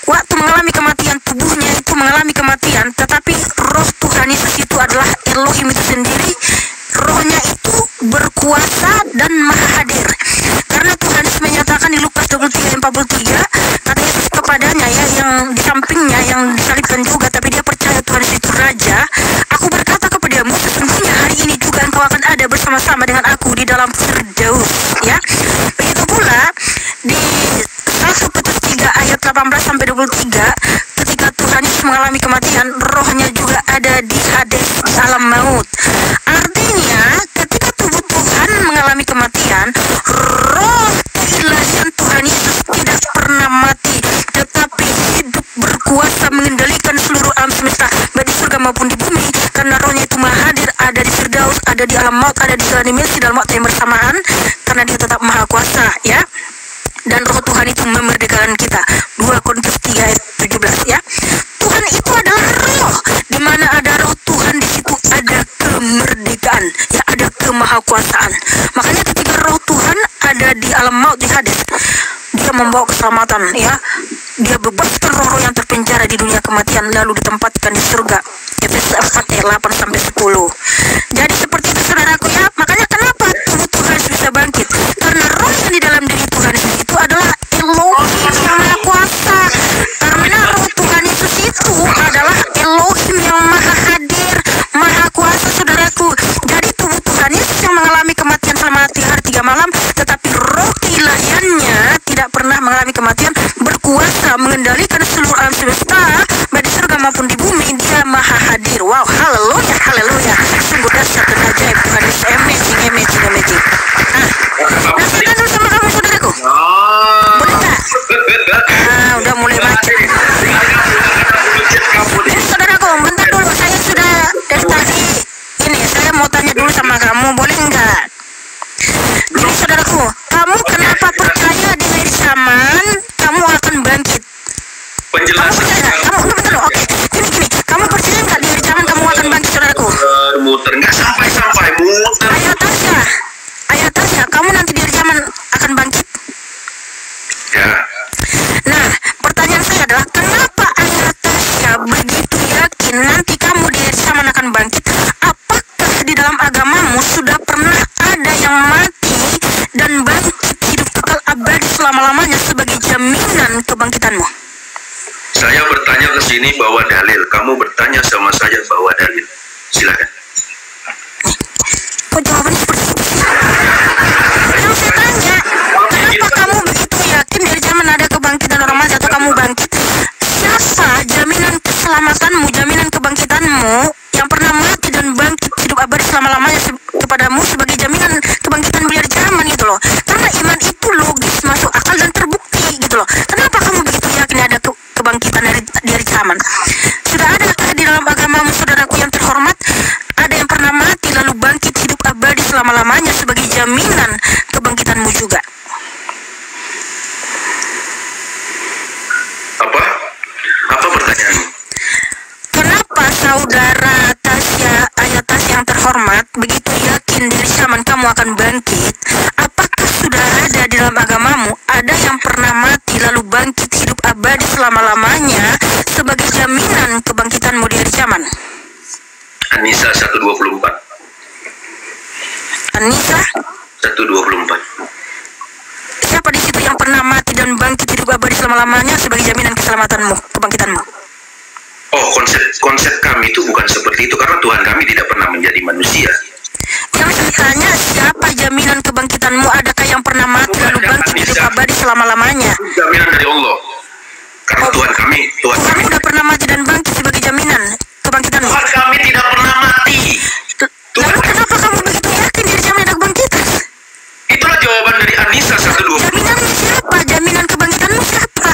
S2: waktu mengalami kematian, tubuhnya itu mengalami kematian, tetapi roh Tuhan Yesus itu adalah Elohim itu sendiri. Rohnya itu berkuasa dan maha hadir, karena Tuhan Yesus menyatakan di Lukas 23 ayat 43, kata Yesus kepadanya saya yang di sampingnya yang disalibkan juga, tapi dia percaya Tuhan Yesus itu Raja. Aku berkata kepadamu, sesungguhnya hari ini juga engkau akan ada bersama-sama dengan aku di dalam Firdaus. Ya, begitu pula di 1 Petrus 3 ayat 18 sampai 23, ketika Tuhan Yesus mengalami kematian, rohnya juga ada di Hades, di alam maut. Artinya, ketika tubuh Tuhan mengalami kematian, roh keilahian Tuhan Yesus tidak pernah mati, tetapi hidup berkuasa mengendalikan seluruh alam semesta, baik di surga maupun di bumi, karena rohnya itu maha hadir, ada di Firdaus, ada di alam maut, ada di segala dimensi dalam waktu yang bersamaan, karena dia tetap maha kuasa, ya. Dan roh Tuhan itu memerdekakan kita. 2 Korintus 3 ayat 17, ya. Tuhan itu adalah roh. Di mana ada roh Tuhan, di situ ada kemerdekaan, ya, ada kemahakuasaan. Makanya ketika roh Tuhan ada di alam maut, di Hades, dia membawa keselamatan, ya. Dia bebaskan roh-roh yang terpenjara di dunia kematian, lalu ditempatkan di surga. Efesus 4 ayat 8 sampai 10. Jadi seperti itu saudaraku, ya. Makanya kenapa tubuh Tuhan bisa bangkit? Karena roh yang di dalam diri Tuhan itu adalah Elohim yang maha kuasa. Karena roh Tuhan Yesus itu adalah Elohim yang maha hadir, maha kuasa, saudaraku. Jadi tubuh Tuhan Yesus yang mengalami kematian selama 3 hari 3 malam, tetapi roh keilahiannya tidak pernah mengalami kematian, berkuasa mengendalikan seluruh alam semesta, baik di surga maupun di bumi. Dia maha hadir. Wow, haleluya, haleluya. Sungguh dahsyat dan ajaib Tuhan Yesus. Amazing, amazing, amazing. Nah, saya dulu sama kamu, saudaraku. Boleh nggak? Udah mulai baca. Saudaraku, bentar dulu. Saya sudah dari tadi. Ini, saya mau tanya dulu sama kamu. Boleh nggak? Jadi, saudaraku, kamu kenapa percaya di akhir zaman kamu akan bangkit?
S1: Penjelasan.
S2: Kamu bentar dulu. Oke. Gini. Kamu percaya nggak di akhir zaman kamu akan bangkit, saudaraku?
S1: Muter. Nggak sampai muter.
S2: Ayat Tasya, kamu nanti di akhir zaman akan bangkit?
S1: Ya.
S2: Nah, pertanyaan saya adalah, kenapa ayat Tasya begitu yakin nanti kamu di akhir zaman akan bangkit? Apakah di dalam agamamu sudah pernah ada yang mati dan bangkit hidup kekal abadi selama-lamanya sebagai jaminan kebangkitanmu?
S1: Saya bertanya ke sini bawa dalil. Kamu bertanya sama saya bawa dalil. Silakan.
S2: Kok jawabannya seperti itu? Yang saya tanya, kenapa kamu begitu yakin dari zaman ada kebangkitan orang mati atau kamu bangkit? Siapa jaminan keselamatanmu, jaminan kebangkitanmu yang pernah mati dan bangkit hidup abadi selama-lamanya kepadamu sebagai jaminan kebangkitan biar zaman gitu loh? Karena iman itu logis, masuk akal dan terbukti gitu loh. Kenapa kamu begitu yakin ada kebangkitan dari zaman? Sudah adakah di dalam agamamu, saudaraku yang terhormat, ada yang pernah mati lalu bangkit hidup abadi selama-lamanya sebagai jaminan kebangkitanmu juga?
S1: Apa pertanyaanmu?
S2: Kenapa saudara Tasya, ayat Tasya yang terhormat, begitu yakin dari zaman kamu akan bangkit? Apakah sudah ada di dalam agamamu ada yang pernah mati lalu bangkit hidup abadi selama-lamanya sebagai jaminan kebangkitanmu di akhir zaman?
S1: An-Nisa 1:24.
S2: An-Nisa
S1: 1:24.
S2: Siapa di situ yang pernah mati dan bangkit hidup abadi selama-lamanya sebagai jaminan keselamatanmu, kebangkitanmu?
S1: Oh, konsep kami itu bukan seperti itu, karena Tuhan kami tidak pernah menjadi manusia.
S2: Yang saya tanya, siapa jaminan kebangkitanmu? Adakah yang pernah mati lalu bangkit hidup abadi selama-lamanya?
S1: Jaminan dari Allah. Karena Tuhan kami
S2: sudah pernah mati dan bangkit sebagai jaminan kebangkitanmu.
S1: Tuhan kami tidak pernah mati.
S2: Lalu kenapa kamu begitu yakin dari zaman ada kebangkitan?
S1: Itulah jawaban dari An-Nisa 1:24.
S2: Jaminannya siapa? Jaminan kebangkitanmu siapa?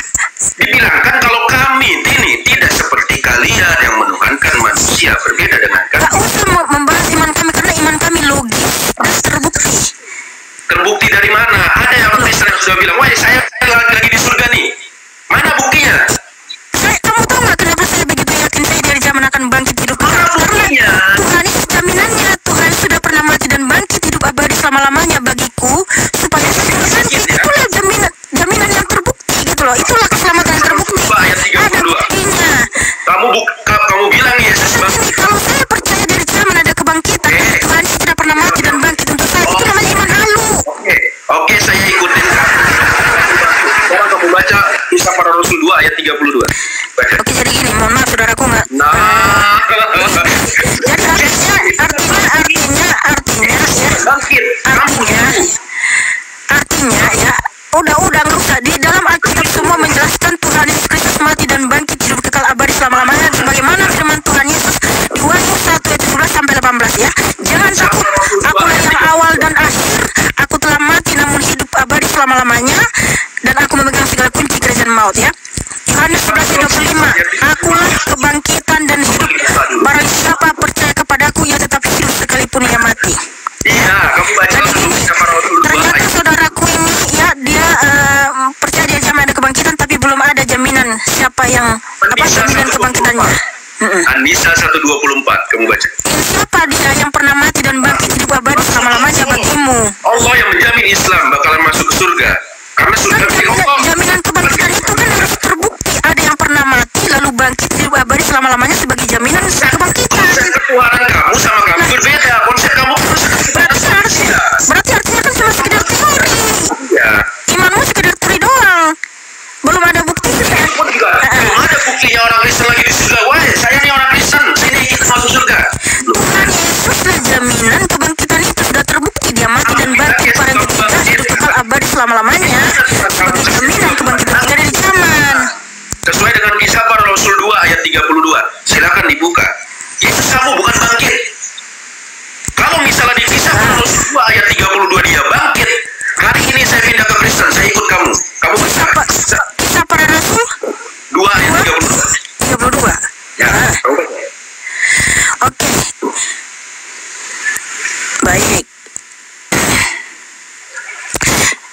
S1: Dibilangkan kalau kami ini tidak seperti kalian yang menuhankan manusia, berbeda dengan kami.
S2: Gak usah membahas iman kami, karena iman kami logis dan terbukti.
S1: Terbukti dari mana? Ada yang orang Islam sudah bilang, wah saya lagi di surga nih. Mana buktinya?
S2: Kamu tahu nggak kenapa saya begitu yakin saya dari zaman akan bangkit hidup?
S1: Mana buktinya?
S2: Tuhan itu jaminannya. Tuhan sudah pernah mati dan bangkit hidup abadi selama-lamanya bagiku, supaya saya bangkit. Itulah jaminan yang terbukti gitu loh. Itulah keselamatan yang terbukti.
S1: Ayat 32.
S2: Ada buktinya.
S1: Kamu bilang Yesus bangkit.
S2: Kalau saya percaya dari zaman ada kebangkitan, Tuhan tidak pernah mati dan bangkit untuk saya. Itu namanya iman halu.
S1: Oke, saya ikutin kamu. Sekarang kamu baca Kisah Para Rasul 2 2 ayat 32. Baca.
S2: Oke, jadi gini, mohon maaf saudaraku nggak.
S1: Nah,
S2: Jadi artinya ya, udah nggak usah. Di dalam Alkitab semua menjelaskan Tuhan Yesus Kristus mati dan bangkit hidup kekal abadi selama-lamanya, sebagaimana firman Tuhan Yesus di Wahyu 1 ayat 17 sampai 18 ya. Jangan takut, akulah yang awal dan akhir, aku telah mati namun hidup abadi selama-lamanya, dan aku memegang segala kunci kerajaan maut ya. Yohanes 11:25, akulah kebangkitan dan hidup, barang siapa percaya kepadaku ia tetap hidup sekalipun ia mati.
S1: iya, kamu baca
S2: Ternyata saudaraku ini ya, dia percaya dia zaman ada kebangkitan, tapi belum ada jaminan siapa yang jaminan kebangkitannya.
S1: An-Nisa 1:24, kamu baca.
S2: Siapa dia yang pernah mati dan bangkit hidup abadi selama-lamanya bagimu?
S1: Allah yang menjamin Islam bakalan masuk ke surga. Karena surga milik Allah.
S2: Jaminan kebangkitan itu kan harus terbukti. Ada yang pernah mati lalu bangkit hidup abadi selama-lamanya sebagai jaminan kebangkitan.
S1: Konsep ketuhanan kamu sama kami berbeda. Konsep kamu
S2: Berarti artinya kan cuma sekedar teori.
S1: ya.
S2: Imanmu sekedar teori doang. Belum ada buktinya.
S1: Belum ada buktinya orang Kristen lagi di surga. Wah, saya nih orang Kristen, saya nih ikut masuk surga.
S2: Tuhan Yesuslah jaminan kebangkitan itu sudah terbukti. Dia mati dan bangkit pada ketika hidup kekal abadi selama-lamanya sebagai jaminan kebangkitan tidak dari zaman.
S1: Sesuai dengan Kisah Para Rasul 2 ayat 32. Silakan dibuka. Yesus kamu bukan bangkit. Kalau misalnya di Kisah Para Rasul 2 ayat 32 dia bangkit, hari ini saya pindah ke Kristen, saya ikut kamu. Kamu bisa.
S2: Kisah Para Rasul
S1: 2 ayat 32.
S2: 32.
S1: Ya.
S2: Oke. Baik.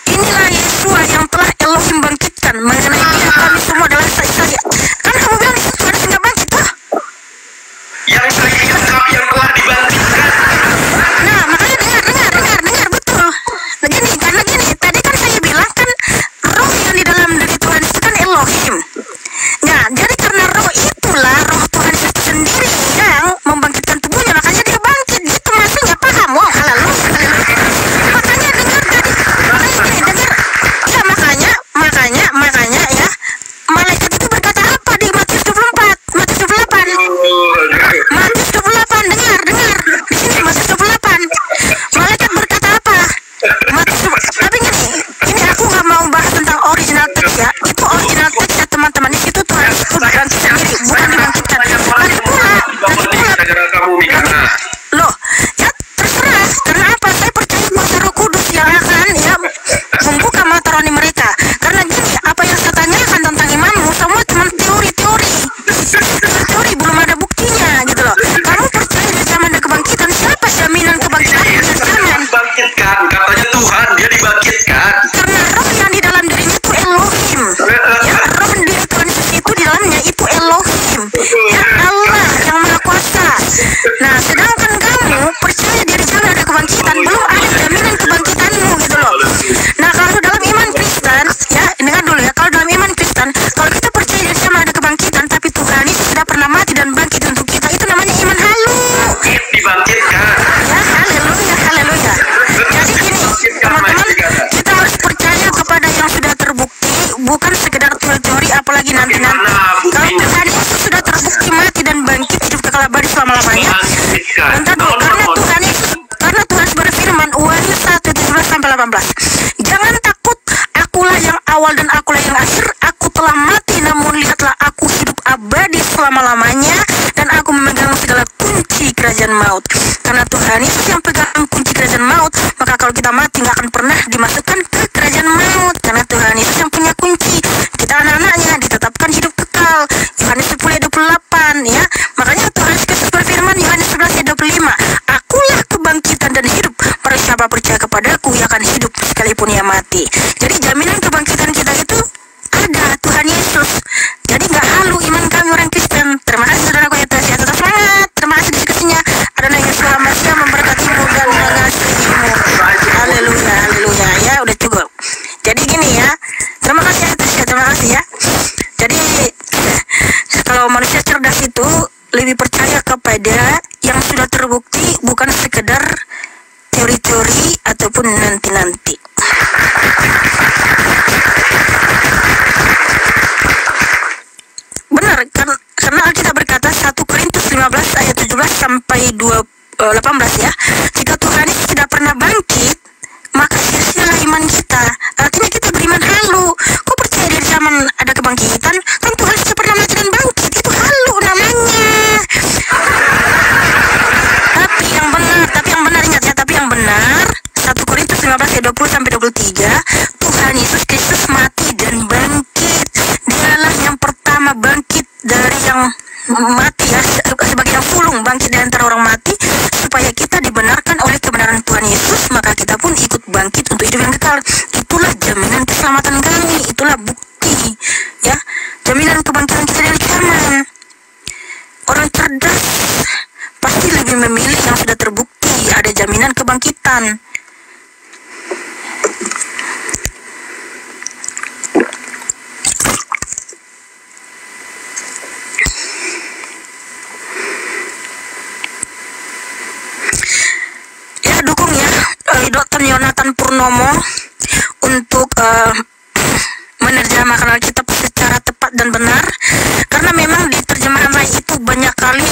S2: Inilah Yesua yang telah Elohim bangkitkan. Mengenai dia kami semua adalah saksi. Kan kamu bilang di situ ada yang bangkit tuh.
S1: Yang saya ingat kami yang telah dibangkitkan.
S2: Nah, makanya dengar betul. Nah, karena gini, tadi kan saya bilang kan roh yang di dalam diri Tuhan itu kan Elohim. Nah, jadi karena roh itulah roh Tuhan itu sendiri yang membangkitkan tubuhnya, makanya dia bangkit. Gitu maksudnya, paham? Wah, haleluya. Makanya dengar tadi. Ya, makanya ya. Malaikat itu berkata apa di Matius 24? Matius 28. Matius 28, dengar. Di sini Matius 28. Malaikat berkata apa? Tapi ini aku nggak mau bahas tentang original text ya. Itu original text ya teman-teman. Di situ Tuhan itu bangkit sendiri, bukan dibangkitkan. Lagi pula. Loh, ya terserah. Karena apa? Saya percaya kuasa Roh Kudus yang akan ya membuka mata rohani mereka. Karena gini, apa yang saya tanyakan tentang imanmu semua cuma teori-teori, belum ada buktinya gitu loh. Kamu percaya di zaman ada kebangkitan? Siapa jaminan kebangkitan? Jangan.
S1: Dibangkitkan, katanya Tuhan, dia dibangkitkan.
S2: Karena roh yang di dalam dirinya itu Elohim. Ya, roh diri Tuhan Yesus itu di dalamnya itu Elohim. Ya Allah yang Maha Kuasa. Nah, sedangkan kamu percaya di zaman ada kebangkitan, belum ada jaminan kebangkitanmu gitu loh. Nah, kalau dalam iman Kristen, ya dengar dulu ya, kalau dalam iman Kristen, kalau kita percaya di zaman ada kebangkitan, tapi Tuhan itu sudah pernah mati dan bangkit untuk kita, itu namanya iman halu.
S1: Dibangkitkan.
S2: Ya, haleluya. Jadi gini, teman-teman, kita harus percaya kepada yang sudah terbukti, bukan sekedar teori-teori, apalagi nanti-nanti. Kalau Tuhan Yesus sudah terbukti mati dan bangkit hidup kekal abadi selama-lamanya, bentar dulu, karena Tuhan berfirman, Wahyu 1:17-18, jangan takut, akulah yang awal dan akulah yang akhir, aku telah mati namun lihatlah aku hidup abadi selama-lamanya, dan aku memegang segala kunci kerajaan maut. Karena Tuhan Yesus yang pegang kunci kerajaan maut, maka kalau kita mati nggak akan pernah dimasukkan ke kerajaan maut. Karena Tuhan Yesus yang punya kunci, kita anak-anaknya ditetapkan hidup kekal. Yohanes 10:28 ya. Makanya Tuhan Yesus berfirman Yohanes 11:25, akulah kebangkitan dan hidup. Barang siapa percaya kepadaku ia akan hidup sekalipun ia mati. Jadi jaminan kebangkitan kita itu ada Tuhan Yesus. Jadi nggak halu iman kami orang Kristen. Terima kasih saudaraku ya, tetap semangat. Terima kasih diskusinya. Adonai Yesus Hamasiah memberkatimu dan mengasihimu. Haleluya. Ya udah cukup. Jadi gini ya. Terima kasih ya, terima kasih ya. Jadi kalau manusia cerdas itu lebih percaya kepada yang sudah terbukti, bukan sekedar teori-teori ataupun nanti-nanti. 18 ya. Jika Tuhan Yesus tidak pernah bangkit, maka sia-sialah iman kita. Artinya kita beriman halu. Kok percaya dari zaman ada kebangkitan? Kan Tuhan sudah pernah mati dan bangkit. Itu halu namanya. Tapi yang benar ingat ya, tapi yang benar 1 Korintus 15 ayat 20 sampai 23, Tuhan Yesus Kristus mati dan bangkit. Dialah yang pertama bangkit dari yang mati ya, sebagai yang sulung bangkit dari antara orang mati, supaya kita dibenarkan oleh kebenaran Tuhan Yesus, maka kita pun ikut bangkit untuk hidup yang kekal. Itulah jaminan keselamatan kami, itulah bukti ya, jaminan kebangkitan kita dari kiamat. Orang cerdas pasti lebih memilih yang sudah terbukti ada jaminan kebangkitan. Ya, dukung ya Dr. Yonatan Purnomo untuk menerjemahkan Alkitab secara tepat dan benar, karena memang di terjemahan lain itu banyak kali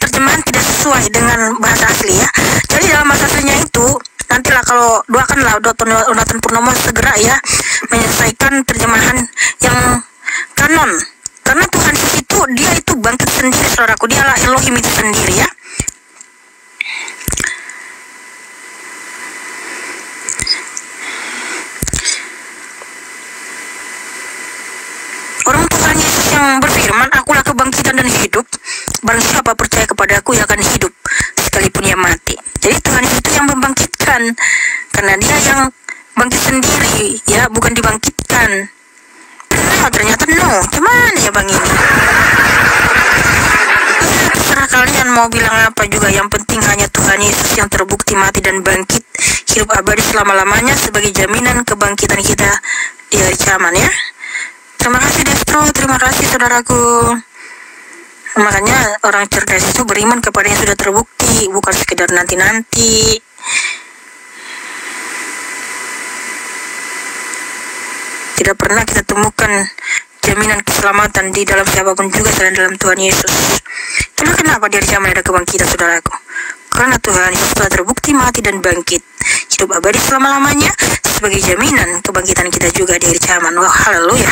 S2: terjemahan tidak sesuai dengan bahasa asli ya. Jadi dalam bahasa aslinya itu nantilah, kalau doakanlah Dr. Yonatan Purnomo segera ya menyelesaikan terjemahan yang kanon, karena Tuhan Yesus itu dia itu bangkit sendiri, saudaraku. Dialah Elohim itu sendiri ya. Orang Tuhan Yesus yang berfirman, akulah kebangkitan dan hidup, barang siapa percaya kepada aku ia akan hidup sekalipun ia mati. Jadi Tuhan Yesus itu yang membangkitkan, karena dia yang bangkit sendiri ya, bukan dibangkitkan. Nah, ternyata no, gimana ya bang ini? Terserah kalian mau bilang apa juga, yang penting hanya Tuhan Yesus yang terbukti mati dan bangkit hidup abadi selama-lamanya sebagai jaminan kebangkitan kita di hari kiamat ya. Terima kasih Destro, terima kasih saudaraku. Makanya orang cerdas itu beriman kepada yang sudah terbukti, bukan sekedar nanti-nanti. Tidak pernah kita temukan jaminan keselamatan di dalam siapapun juga selain dalam Tuhan Yesus. Itulah kenapa di hari kiamat ada kebangkitan saudaraku. Karena Tuhan Yesus telah terbukti mati dan bangkit hidup abadi selama-lamanya sebagai jaminan kebangkitan kita juga di hari kiamat. Wah, haleluya.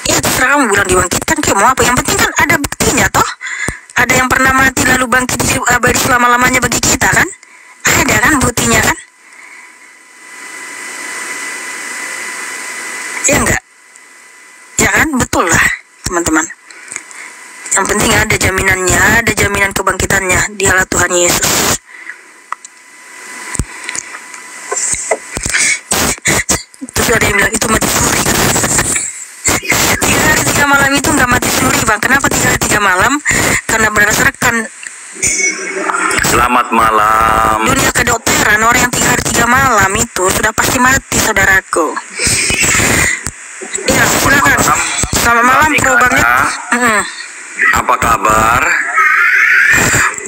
S2: Ya terserah kamu bilang dibangkitkan kayak mau apa, yang penting kan ada buktinya toh. Ada yang pernah mati lalu bangkit hidup abadi selama-lamanya bagi kita kan. Ada kan buktinya kan. Ya enggak? Ya kan? Betul lah teman-teman. Yang penting ada jaminannya, ada jaminan kebangkitannya. Dialah Tuhan Yesus. Terus ada yang bilang itu mati suri. 3 hari 3 malam itu enggak mati suri bang. Kenapa 3 hari 3 malam? Karena berdasarkan
S3: selamat malam
S2: dunia kedokteran, orang yang 3 hari 3 malam itu sudah pasti mati saudaraku. Iya, silakan. Selamat malam, Pro banget.
S3: Apa kabar?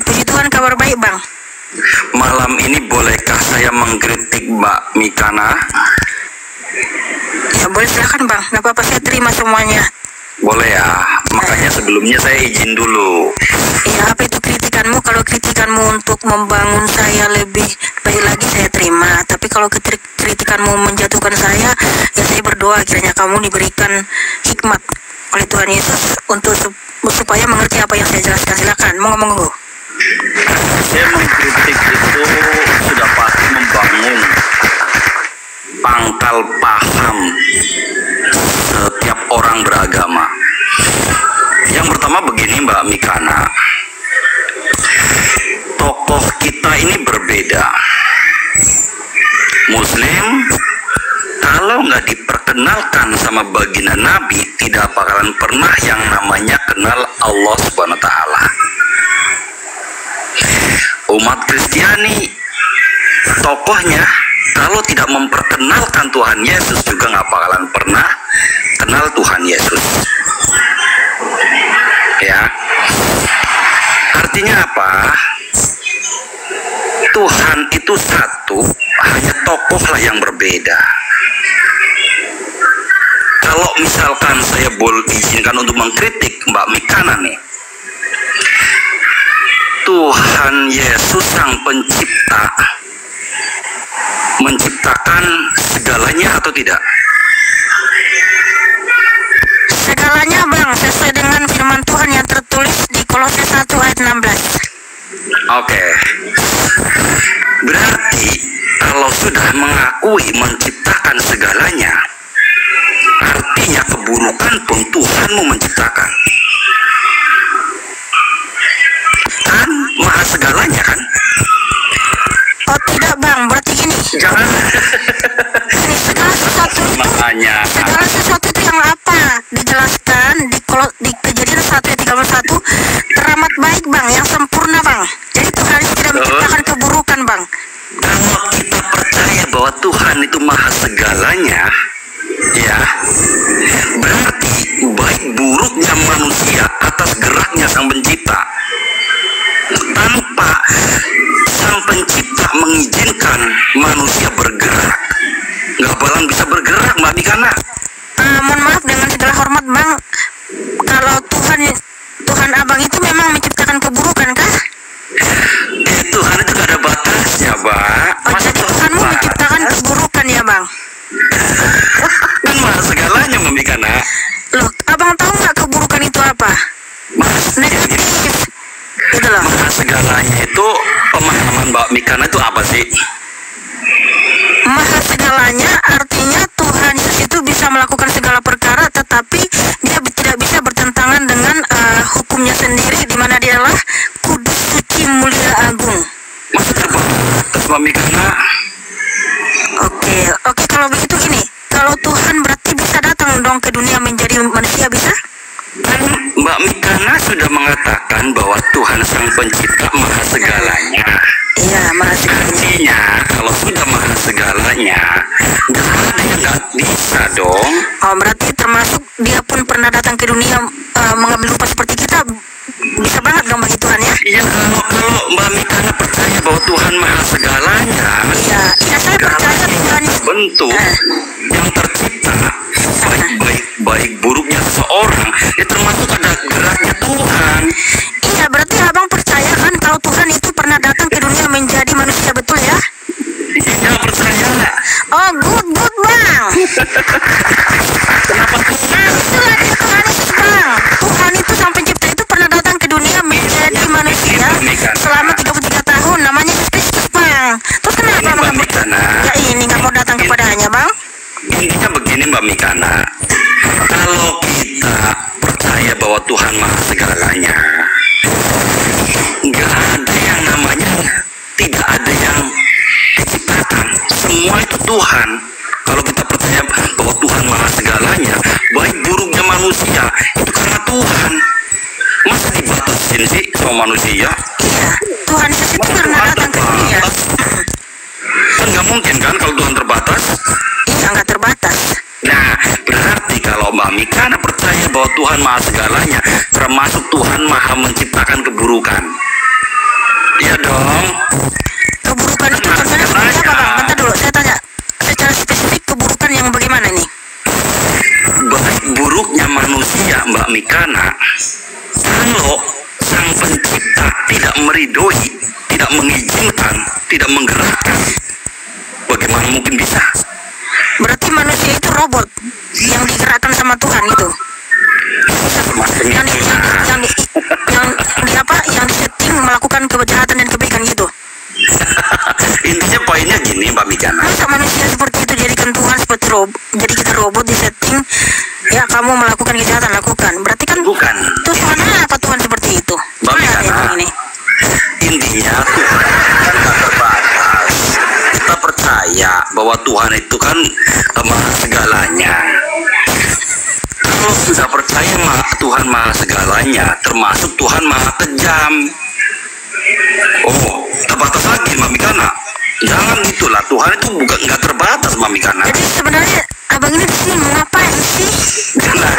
S2: Puji Tuhan, kabar baik, Bang.
S3: Malam ini bolehkah saya mengkritik Mbak Mikana?
S2: Ya, boleh silakan, Bang. Nggak apa-apa, saya terima semuanya.
S3: Boleh ya. Makanya sebelumnya saya izin dulu.
S2: Ya, apa itu kritikanmu? Kalau kritikanmu untuk membangun saya lebih baik lagi, saya terima. Tapi kalau kritikanmu menjatuhkan saya, ya saya berdoa kiranya kamu diberikan hikmat oleh Tuhan Yesus untuk supaya mengerti apa yang saya jelaskan. Silakan, monggo.
S3: Saya mengkritik itu sudah pasti membangun pangkal paham setiap orang beragama. Yang pertama begini Mbak Mikana, tokoh kita ini berbeda. Muslim kalau nggak diperkenalkan sama baginda Nabi, tidak bakalan pernah yang namanya kenal Allah Subhanahu wa Ta'ala. Umat Kristiani, tokohnya kalau tidak memperkenalkan Tuhan Yesus juga nggak bakalan pernah kenal Tuhan Yesus. Ya, artinya apa? Tuhan itu satu, hanya tokohlah yang berbeda. Kalau misalkan saya boleh izinkan untuk mengkritik Mbak Mikana nih, Tuhan Yesus Sang Pencipta menciptakan segalanya atau tidak?
S2: Segalanya Bang, sesuai dengan firman Tuhan yang tertulis di Kolose 1 ayat 16.
S3: Oke. Berarti kalau sudah mengakui menciptakan segalanya, artinya keburukan pun Tuhanmu menciptakan. Kan maha segalanya kan?
S2: Oh tidak Bang, berarti gini.
S3: Jangan.
S2: Ini segala sesuatu itu,
S3: Makanya.
S2: segala sesuatu itu yang apa? Dijelaskan di Kejadian 1 ayat 31, teramat baik Bang, yang sempurna Bang. Jadi Tuhan tidak menciptakan keburukan Bang.
S3: Kalau kita percaya bahwa Tuhan itu maha segalanya, ya, berarti baik buruknya manusia atas geraknya Sang Pencipta, tanpa Sang Pencipta mengizinkan manusia bergerak, nggak bakalan bisa bergerak, Mbak Mikana.
S2: Mohon maaf dengan segala hormat Bang, kalau Tuhan Abang itu memang menciptakan keburukan kah?
S3: Tuhan itu gak ada batasnya, Mbak.
S2: Oh, jadi Tuhanmu menciptakan keburukan ya Bang?
S3: Kan maha segalanya, Mbak Mikana.
S2: Loh, Abang tahu nggak keburukan itu apa? Negatif. Gitu loh.
S3: Maha segalanya itu pemahaman Mbak Mikana itu apa sih?
S2: Maha segalanya artinya Tuhan Yesus itu bisa melakukan segala perkara, tetapi dia tidak bisa bertentangan dengan hukumnya sendiri, di mana dia adalah kudus, suci, mulia, agung.
S3: Maksudnya terbatas, Mbak Mikana.
S2: Oke, kalau begitu gini, kalau Tuhan berarti bisa datang dong ke dunia menjadi manusia, bisa?
S3: Kan Mbak Mikana sudah mengatakan bahwa Tuhan Sang Pencipta maha segalanya.
S2: Iya, maha segalanya.
S3: Artinya kalau sudah maha segalanya, nggak ada yang nggak bisa dong.
S2: Oh, berarti termasuk dia pun pernah datang ke dunia mengambil rupa seperti kita, bisa banget dong bagi Tuhan ya?
S3: Iya, kalau Mbak Mikana percaya bahwa Tuhan maha segalanya,
S2: Iya, saya percaya Tuhan
S3: bentuk yang tercipta, baik buruknya seseorang, ya termasuk ada geraknya Tuhan.
S2: Iya, berarti Abang percaya kan kalau Tuhan itu pernah datang ke dunia menjadi manusia, betul ya?
S3: Iya, percaya.
S2: Oh, good Bang. Itulah dia Tuhan Yesus Bang. Tuhan itu Sang Pencipta itu pernah datang ke dunia menjadi manusia selama 33 tahun, namanya Yesus Kristus Bang. Terus kenapa Bang? Ya ini nggak mau datang kepadanya Bang?
S3: Intinya begini Mbak Mikana, kalau kita percaya bahwa Tuhan maha segalanya, nggak ada yang namanya tidak ada yang diciptakan, semua itu Tuhan. Kalau kita percaya bahwa Tuhan maha segalanya, baik buruknya manusia itu karena Tuhan. Masa dibatasin sih sama manusia?
S2: Iya, Tuhan Yesus itu pernah datang ke dunia.
S3: Kan nggak mungkin kan kalau Tuhan terbatas?
S2: Iya, nggak terbatas.
S3: Nah, berarti kalau Mbak Mikana percaya bahwa Tuhan maha segalanya, termasuk Tuhan maha menciptakan keburukan. Iya dong.
S2: Keburukan itu contohnya seperti apa Bang? Bentar dulu, saya tanya secara spesifik keburukan yang bagaimana nih?
S3: Baik buruknya manusia, Mbak Mikana, kalau Sang Pencipta tidak meridoi, tidak mengizinkan, tidak menggerakkan, bagaimana mungkin bisa?
S2: Berarti manusia itu robot yang digerakkan sama Tuhan itu. Yang disetting melakukan kejahatan dan kebaikan gitu.
S3: Intinya poinnya gini Mbak Mikana.
S2: Masa manusia seperti itu jadikan Tuhan seperti robot, jadi kita robot disetting, ya kamu melakukan kejahatan lakukan. Berarti kan
S3: Bukan.
S2: Terus mana apa Tuhan seperti itu?
S3: Mbak Mikana,
S2: ini.
S3: intinya Tuhan kan gak terbatas. Kita percaya bahwa Tuhan itu kan maha segalanya. Kalau sudah percaya Tuhan maha segalanya, termasuk Tuhan maha kejam. Oh, terbatas lagi Mbak Mikana. Jangan gitulah, Tuhan itu bukan nggak terbatas Mbak Mikana.
S2: Jadi sebenarnya abang ini sih mau ngapain sih?
S3: Nah,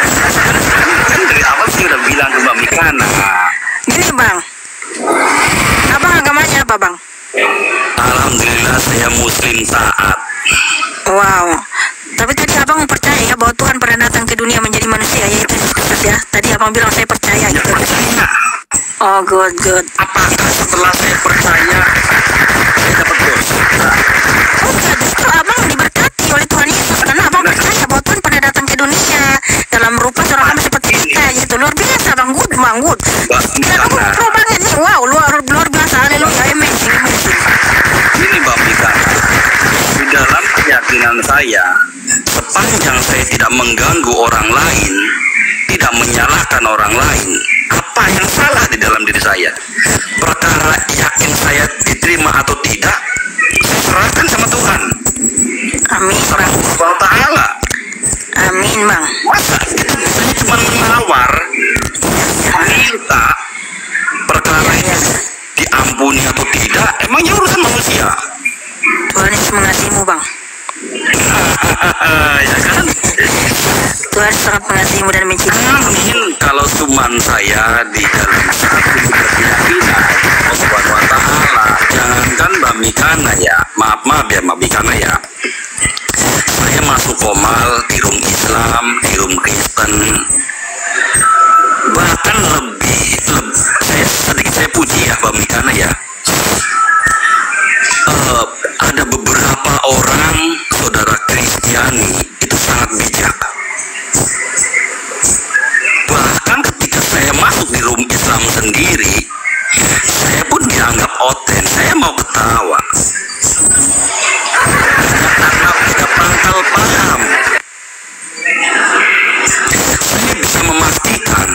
S3: kan dari awal sih udah bilang ke Mbak Mikana.
S2: Gini bang, abang agamanya apa bang?
S3: Alhamdulillah taat.
S2: Wow. Tapi tadi abang percaya ya bahwa Tuhan pernah datang ke dunia menjadi manusia, yaitu Yesus Kristus ya. Tadi abang bilang saya percaya
S3: Ya
S2: gitu.
S3: percaya.
S2: Oh good.
S3: Apakah setelah saya percaya saya dapat dosa?
S2: Bukan, justru abang diberkati oleh Tuhan Yesus karena abang percaya bahwa Tuhan pernah datang ke dunia dalam rupa seorang hamba seperti kita gitu. Luar biasa bang, good. Dan aku pro banget nih, wow, luar biasa, haleluya, amazing.
S3: Ini Mbak Mika, di dalam keyakinan saya, sepanjang saya tidak mengganggu orang lain, tidak menyalahkan orang lain, apa yang salah di dalam diri saya? Perkara yakin saya diterima atau tidak, saya serahkan sama Tuhan,
S2: Amin
S3: sama
S2: bang,
S3: Allah Ta'ala.
S2: amin bang.
S3: Masa kita bisa cuma menawar, minta perkara itu diampuni atau tidak, emangnya urusan manusia?
S2: Tuhan Yesus mengasihimu bang.
S3: Ya kan?
S2: Tuhan sangat mengasihimu dan mencintaimu.
S3: Amin. Kalau cuman saya di dalam satu keyakinan Allah Subhanahu wa Ta'ala, jangankan Mbak Mikana ya, maaf ya Mbak Mikana ya, saya masuk Komal di room Islam, di room Kristen, bahkan lebih saya puji ya Mbak Mikana ya. Ada beberapa orang saudara Kristiani itu sangat bijak. Bahkan ketika saya masuk di room Islam sendiri, saya pun dianggap oten. Saya mau ketawa karena ada pangkal paham. Saya bisa memastikan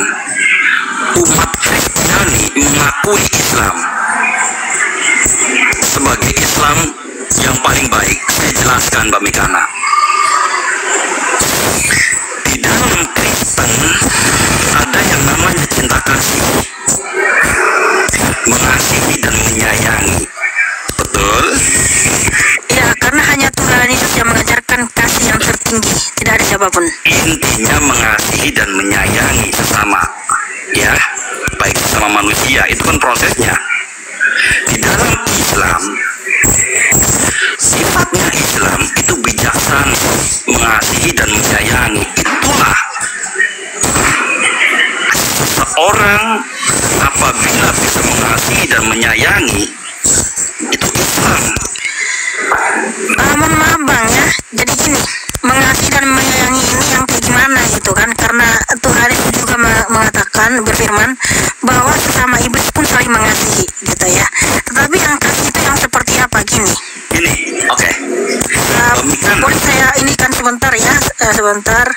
S3: umat Kristiani mengakui Islam sebagai Islam yang paling baik. Saya jelaskan Mbak Mikana, di dalam Kristen ada yang namanya cinta kasih, mengasihi dan menyayangi. Betul?
S2: Ya, karena hanya Tuhan Yesus yang mengajarkan kasih yang tertinggi, tidak ada siapapun.
S3: Intinya mengasihi dan menyayangi sesama, ya, baik sesama manusia. Itu kan prosesnya. Di dalam Islam, sifatnya Islam itu bijaksana, mengasihi dan menyayangi. Itulah seorang apabila bisa mengasihi dan menyayangi, itu Islam.
S2: Mohon maaf bang ya, jadi gini, mengasihi dan menyayangi ini yang kayak gimana gitu kan, karena Tuhan itu juga mengatakan, berfirman bahwa sesama iblis pun saling mengasihi gitu ya. Tetapi yang kasih itu yang seperti apa gini?
S3: Ini, oke.
S2: Boleh saya ini kan sebentar ya, sebentar.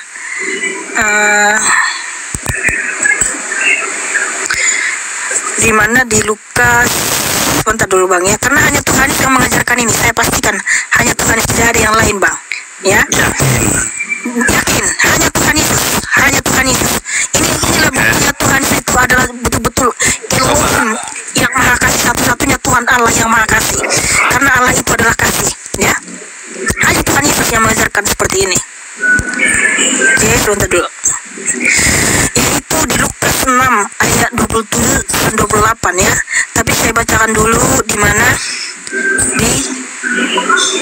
S2: Di mana di Lukas, sebentar dulu bang ya, karena hanya Tuhan yang mengajarkan ini, saya pastikan hanya Tuhan, tidak ada yang lain bang ya. Yakin hanya Tuhan Yesus, inilah buktinya Tuhan itu adalah betul-betul Elohim yang maha kasih, satu-satunya Tuhan Allah yang maha kasih, karena Allah itu adalah kasih ya. Hanya Tuhan Yesus yang mengajarkan seperti ini. Oke, sebentar dulu, yaitu di Lukas 6 ayat 27 dan 28 ya. Tapi saya bacakan dulu di mana di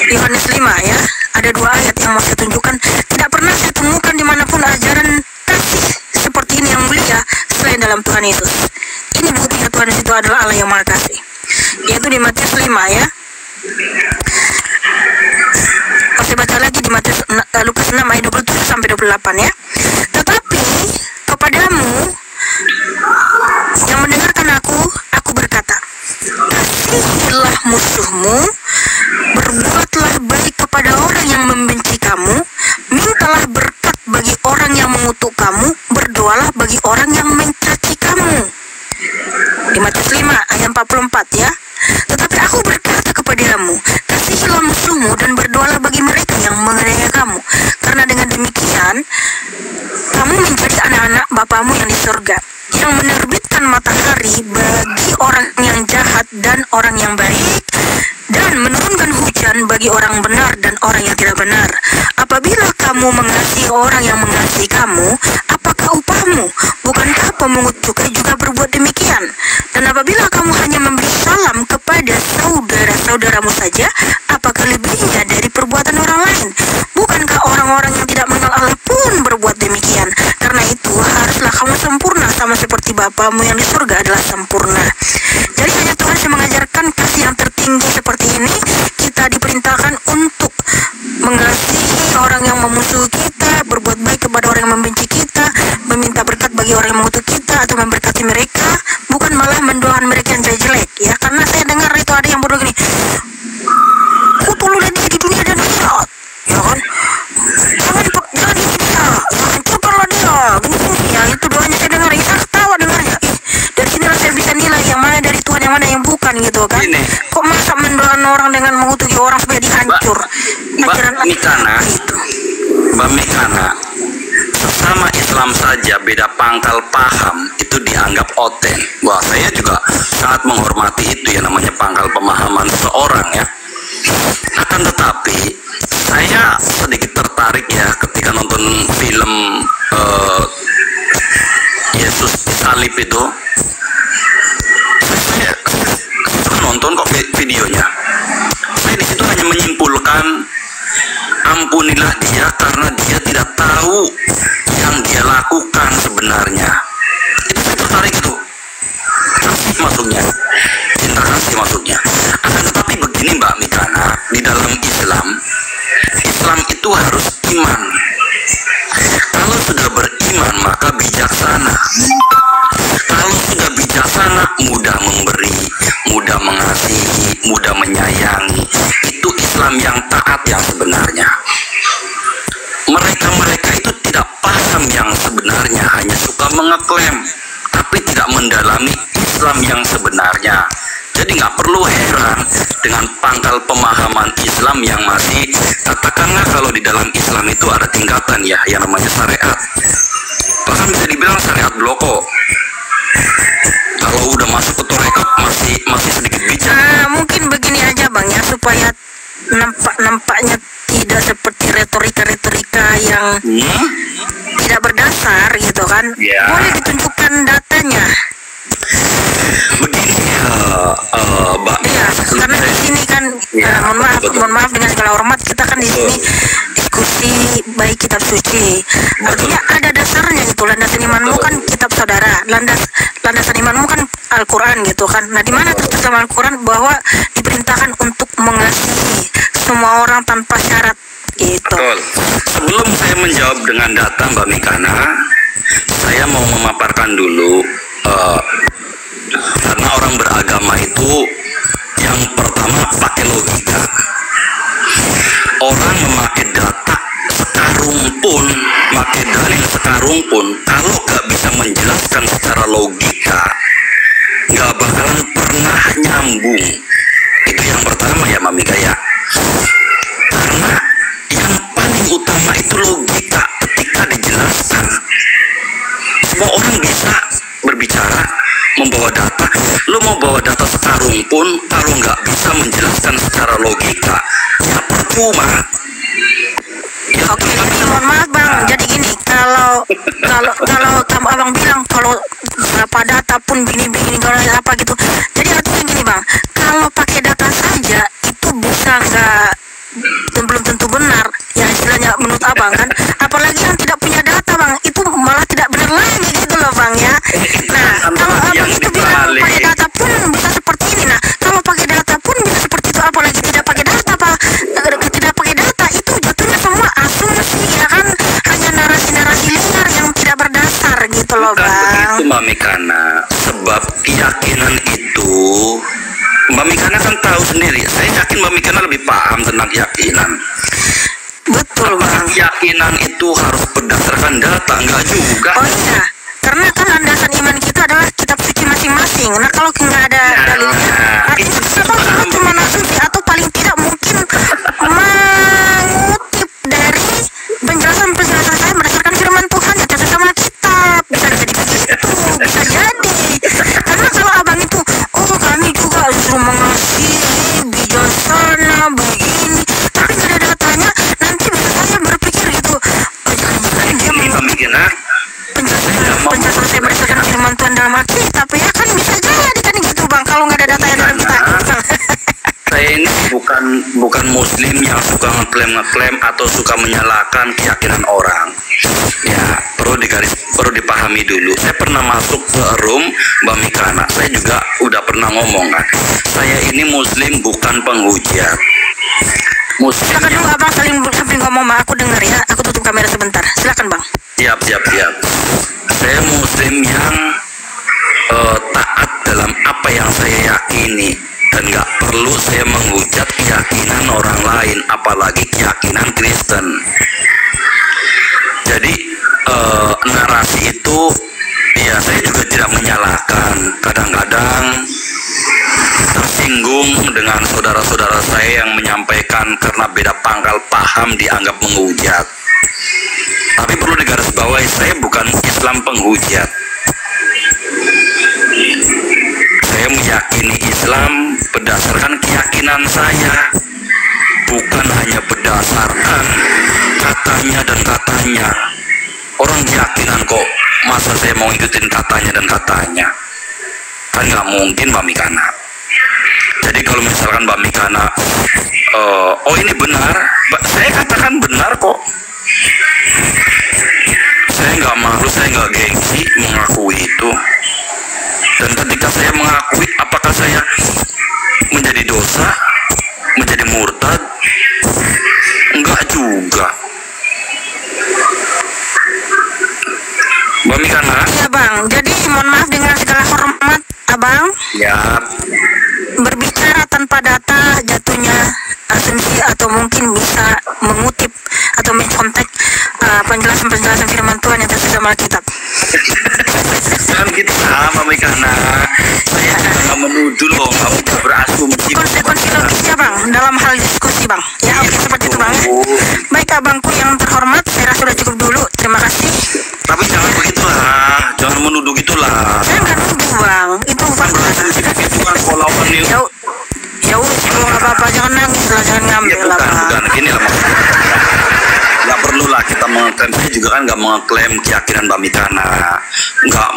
S2: Yohanes 5 ya. Ada dua ayat yang mau saya tunjukkan. Tidak pernah saya temukan dimanapun ajaran kasih seperti ini yang mulia selain dalam Tuhan Yesus. Ini buktinya Tuhan itu adalah Allah yang maha kasih, yaitu di Matius 5 ya. Saya baca lagi di Lukas 6 ayat 27 sampai 28 ya. Tetapi kepadamu yang mendengarkan aku berkata, kasihilah musuhmu, berbuatlah baik kepada orang yang membenci kamu, mintalah berkat bagi orang yang mengutuk kamu, berdoalah bagi orang yang mencaci kamu. Di Matius 5 ayat 44 ya. Tetapi aku berkata kepadamu, kasihilah musuhmu dan berdoalah bagi mereka yang menganiaya kamu, karena dengan demikian kamu menjadi anak-anak Bapamu yang di surga, yang menerbitkan matahari bagi orang yang jahat dan orang yang baik, dan menurunkan hujan bagi orang benar dan orang yang tidak benar. Apabila kamu mengasihi orang yang mengasihi kamu, apakah upahmu? Bukankah pemungut cukai juga berbuat demikian? Dan apabila kamu hanya memberi salam kepada saudara-saudaramu saja, apakah lebihnya dari perbuatan orang lain? Bukankah orang-orang yang tidak mengenal Allah pun berbuat demikian? Karena itu haruslah kamu sempurna sama seperti Bapamu yang di surga adalah sempurna. Jadi hanya Tuhan yang mengajarkan kasih yang tertinggi seperti ini. Kita diperintahkan untuk mengasihi orang yang memusuhi kita, berbuat baik kepada orang yang membenci kita, meminta berkat bagi orang yang mengutuk kita atau memberkati mereka, bukan malah mendoakan mereka yang jelek ya. Karena saya dengar itu ada yang bodoh gini, kutulah dia di dunia dan akhirat, ya kan? Jangan dia, hancurkanlah dia, gini ya. Itu doanya saya dengar, ya saya ketawa dengarnya. Dari sinilah saya bisa nilai yang mana dari Tuhan, yang mana yang bukan gitu kan. Kok masa mendoakan orang dengan mengutuki orang supaya dihancur?
S3: Mbak Mekana, sesama Islam saja beda pangkal paham itu dianggap oten. Wah, saya juga sangat menghormati itu yang namanya pangkal pemahaman seseorang ya. Akan tetapi saya sedikit tertarik ya ketika nonton film Yesus disalib itu. Saya nonton kok videonya. Saya di situ hanya menyimpulkan, ampunilah dia karena dia tidak tahu yang dia lakukan sebenarnya. Itu saya tertarik itu. Kasih masuknya, cinta kasih masuknya. Akan tetapi begini Mbak Mikana, di dalam Islam itu harus iman. Kalau sudah beriman maka bijaksana. Kalau sudah bijaksana, mudah memberi, mudah mengasihi, mudah menyayangi. Itu Islam yang taat yang sebenarnya. Mereka itu tidak paham yang sebenarnya, hanya suka mengeklaim, tapi tidak mendalami Islam yang sebenarnya. Jadi nggak perlu heran dengan pangkal pemahaman Islam yang masih, katakanlah kalau di dalam Islam itu ada tingkatan ya, yang namanya syariat. Bahkan bisa dibilang syariat bloko. Kalau udah masuk ke torekat masih sedikit bicara.
S2: Mungkin begini aja Bang ya, supaya nampaknya tidak seperti retorika yang tidak berdasar gitu kan. Boleh ditunjukkan datanya.
S3: Begini Mbak.
S2: Iya, karena di sini kan mohon maaf dengan segala hormat, kita kan di sini diskusi baik kitab suci. Artinya ada dasarnya gitu. Landasan imanmu kan kitab saudara. Landasan imanmu kan Al-Quran gitu kan. Nah, di mana tertulis dalam Al-Quran bahwa diperintahkan untuk mengasihi semua orang tanpa syarat gitu.
S3: Betul. Sebelum saya menjawab dengan data Mbak Mikana, saya mau memaparkan dulu karena orang beragama itu yang pertama pakai logika. Orang memakai data sekarung pun, pakai dalil sekarung pun, kalau nggak bisa menjelaskan secara logika, nggak bakalan pernah nyambung. Itu yang pertama ya Mami Kaya. Karena yang paling utama itu logika ketika dijelaskan. Semua orang bisa berbicara, membawa data. Lo mau bawa data sekarung pun, kalau nggak bisa menjelaskan secara logika, ya percuma. Ya,
S2: oke, jadi mohon maaf Bang. Jadi gini, kalau abang bilang kalau berapa data pun begini kalau apa gitu. Jadi artinya gini Bang, kalau pakai data saja itu bisa nggak, belum tentu benar ya istilahnya menurut abang kan. Apalagi yang tidak punya data Bang, itu malah tidak benar lagi gitu loh Bang ya. Nah, kalau abang itu bilang pakai data pun bisa seperti ini. Nah, kalau pakai data pun bisa seperti itu, apalagi tidak pakai data Pak. Tidak pakai data itu jatuhnya semua asumsi ya kan, hanya narasi-narasi liar yang tidak berdasar gitu loh Bang.
S3: Itu Mbak Mikana, sebab keyakinan itu Mbak Mikana kan tahu sendiri. Saya yakin Mbak Mikana lebih paham tentang keyakinan.
S2: Betul Bang.
S3: Keyakinan itu harus berdasarkan data, enggak juga.
S2: Oh iya, karena kan landasan iman kita adalah kitab suci masing-masing. Nah, kalau nggak ada dalilnya, artinya kita cuma asumsi atau paling tidak mungkin mengutip dari penjelasan saya berdasarkan firman Tuhan yang cocok sama kitab. Bisa jadi begitu, bisa jadi. Karena kalau abang itu, kami juga suruh mengasihi, bijaksana, begini, tapi nggak ada datanya, nanti bisa saya berpikir gitu. Jangan-jangan dia penjelasan saya berdasarkan firman Tuhan
S3: bukan muslim yang suka ngeklaim atau suka menyalahkan keyakinan orang. Ya, perlu dipahami dulu. Saya pernah masuk ke room Mbak Mikana. Saya juga udah pernah ngomong kan. Saya ini muslim bukan penghujat. Muslim.
S2: Silakan dulu abang sambil ngomong, aku dengar ya. Aku tutup kamera sebentar. Silakan bang.
S3: Siap. Saya muslim yang taat dalam apa yang saya yakini, dan nggak perlu saya menghujat keyakinan orang lain, apalagi keyakinan Kristen. Jadi narasi itu ya saya juga tidak menyalahkan. Kadang-kadang tersinggung dengan saudara-saudara saya yang menyampaikan karena beda pangkal paham dianggap menghujat. Tapi perlu digarisbawahi, saya bukan Islam penghujat. Saya meyakini Islam berdasarkan keyakinan saya, bukan hanya berdasarkan katanya dan katanya. Orang keyakinan kok, masa saya mau ikutin katanya dan katanya? Kan nggak mungkin Mbak Mikana. Jadi kalau misalkan Mbak Mikana, oh ini benar, saya katakan benar kok. Saya nggak malu, saya nggak gengsi mengakui itu. Dan ketika saya mengakui, apakah saya menjadi dosa, menjadi murtad? Enggak juga. Mbak Mikana?
S2: Ya bang, jadi mohon maaf dengan segala hormat abang.
S3: Ya.
S2: Berbicara tanpa data jatuhnya asumsi atau mungkin bisa mengutip atau mencontek penjelasan firman Tuhan yang tersudah dalam Alkitab.
S3: Kan kita sama Mikana. Saya juga nggak menuduh loh, nggak bisa berasumsi.
S2: Konsekuensi logisnya bang dalam hal diskusi bang. Ya oke, seperti itu bang. Baik abangku yang terhormat, saya rasa sudah cukup dulu. Terima kasih.
S3: Tapi jangan begitulah, jangan menuduh gitulah.
S2: Saya nggak nuduh bang, itu fakta. Ya udah sih nggak apa-apa, jangan nangis lah, jangan ngambil lah bang.
S3: Bukan, gini lah maksudnya. Nggak perlu lah kita mengklaim. Saya juga kan nggak mengklaim keyakinan Mbak Mikana, nggak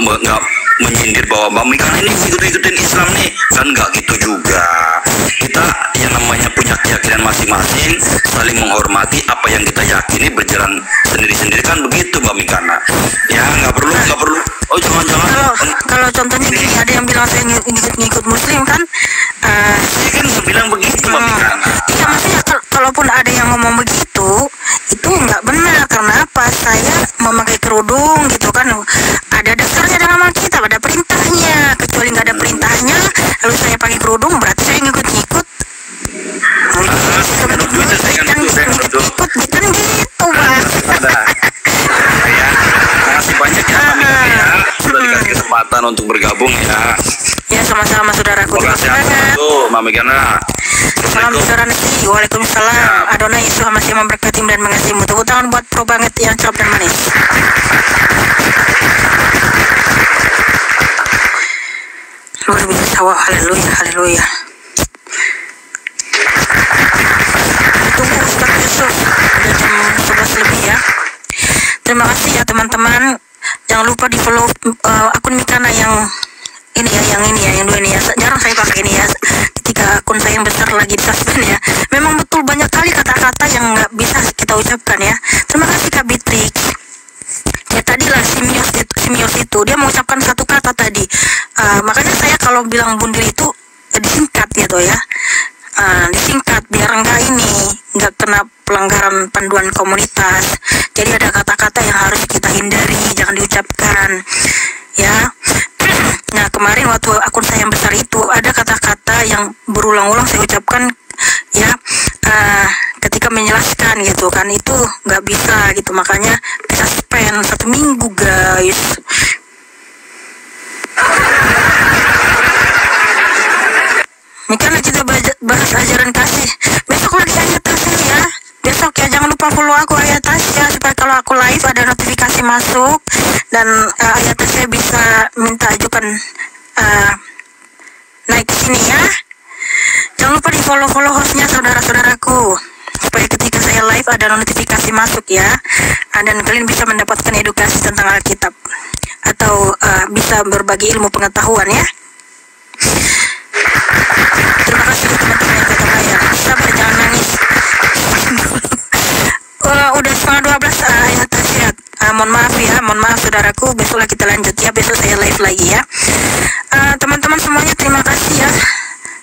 S3: menyindir bahwa Mbak Mikana ini ikutin Islam nih, kan nggak gitu juga. Kita yang namanya punya keyakinan masing-masing, saling menghormati apa yang kita yakini, berjalan sendiri-sendiri, kan begitu Mbak Mikana. Ya nggak perlu. Oh jangan.
S2: Kalau contohnya gini, ada yang bilang saya ngikut Muslim kan?
S3: Saya kan nggak bilang begitu Mbak Mikana.
S2: Iya maksudnya kalaupun ada yang ngomong begitu, itu nggak benar. Karena apa? Saya memakai kerudung gitu kan, ada dasarnya dalam Alkitab, ada perintahnya. Kecuali nggak ada perintahnya, lalu saya pakai kerudung, berarti saya ngikut-ngikut. Bukan gitu bang.
S3: Ya, makasih banyak ya Mbak Mikana ya, sudah dikasih kesempatan untuk bergabung ya.
S2: Ya sama-sama saudaraku.
S3: Terima kasih Mbak Mikana.
S2: Salam saudara Nasi. Waalaikumsalam. Adonai Yesus masih memberkati dan mengasihimu. Tepuk tangan buat pro banget yang cerap dan manis. Luar biasa. Wah, haleluya. Tunggu Ustaz Yusuf. Udah jam 11 lebih ya. Terima kasih ya teman-teman. Jangan lupa di follow akun Mikana yang ini ya, yang dua ini ya. Jarang saya pakai ini ya. Ketika akun saya yang besar lagi di suspend ya. Memang betul banyak kali kata-kata yang nggak bisa kita ucapkan ya. Terima kasih Kak Beatrix. Ya tadilah Simios itu dia mengucapkan satu kata tadi. Makanya saya kalau bilang bundil itu disingkat gitu ya. Disingkat biar nggak kena pelanggaran panduan komunitas. Jadi ada kata-kata yang harus kita hindari, jangan diucapkan ya. Nah kemarin waktu akun saya yang besar itu ada kata-kata yang berulang-ulang saya ucapkan ya, ketika menjelaskan gitu kan, itu nggak bisa gitu, makanya bisa spend 1 minggu guys. Mikana kita bahas ajaran kasih besok lagi ayat kasih ya. Besok ya, jangan lupa follow aku ayat ya, supaya kalau aku live ada notifikasi masuk dan ayat saya bisa minta ajukan naik ke sini ya. Jangan lupa di follow hostnya saudara-saudaraku, supaya ketika saya live ada notifikasi masuk ya, dan kalian bisa mendapatkan edukasi tentang Alkitab atau bisa berbagi ilmu pengetahuan ya. Terima kasih teman-teman yang kata saya. Sabar, jangan nangis mohon maaf saudaraku, besoklah kita lanjut ya, besok saya live lagi ya. Teman-teman semuanya terima kasih ya.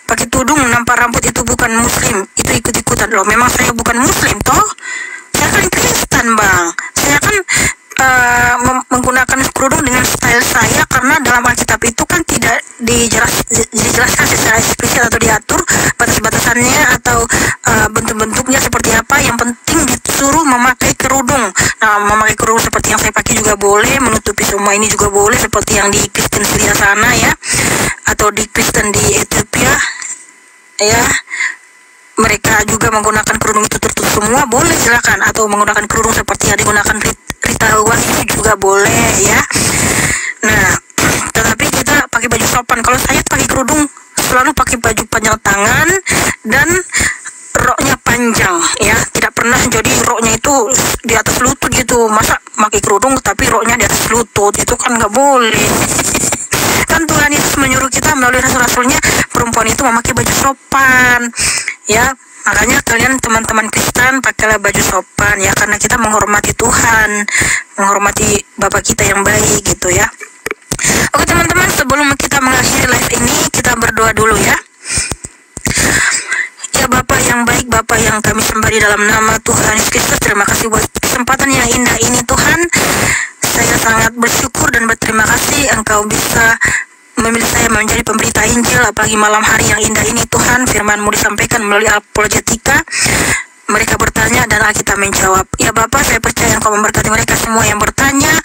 S2: Pakai tudung nampak rambut itu bukan muslim, itu ikut-ikutan loh. Memang saya bukan muslim toh, saya kan Kristen bang. Saya kan menggunakan kerudung dengan style saya, karena dalam Alkitab itu kan tidak dijelaskan secara eksplisit atau diatur batas-batasannya atau bentuk-bentuknya seperti apa. Yang penting disuruh memakai kerudung. Nah, memakai kerudung seperti yang saya pakai juga boleh, menutupi semua ini juga boleh, seperti yang di Kristen Syria sana ya, atau di Kristen di Ethiopia ya, mereka juga menggunakan kerudung itu tertutup semua, boleh silakan. Atau menggunakan kerudung seperti yang digunakan Rita Wahyu juga boleh ya. Nah, tetapi kita pakai baju sopan. Kalau saya pakai kerudung selalu pakai baju panjang tangan dan roknya panjang ya, tidak pernah jadi roknya itu di atas lutut gitu. Masa pakai kerudung tapi roknya di atas lutut, itu kan nggak boleh. Kan Tuhan Yesus menyuruh kita melalui rasul-rasulnya, perempuan itu memakai baju sopan ya. Makanya kalian teman-teman Kristen pakailah baju sopan ya, karena kita menghormati Tuhan, menghormati Bapak kita yang baik gitu ya. Oke teman-teman, sebelum kita mengakhiri live ini, kita berdoa dulu ya. Ya Bapak yang baik, Bapak yang kami sembah di dalam nama Tuhan Yesus Kristus, terima kasih buat kesempatan yang indah ini Tuhan. Saya sangat bersyukur dan berterima kasih Engkau bisa memilih saya menjadi pemberita Injil, apalagi malam hari yang indah ini Tuhan. Firman-Mu disampaikan melalui apologetika, mereka bertanya dan Alkitab menjawab. Ya Bapak, saya percaya Engkau memberkati mereka semua yang bertanya,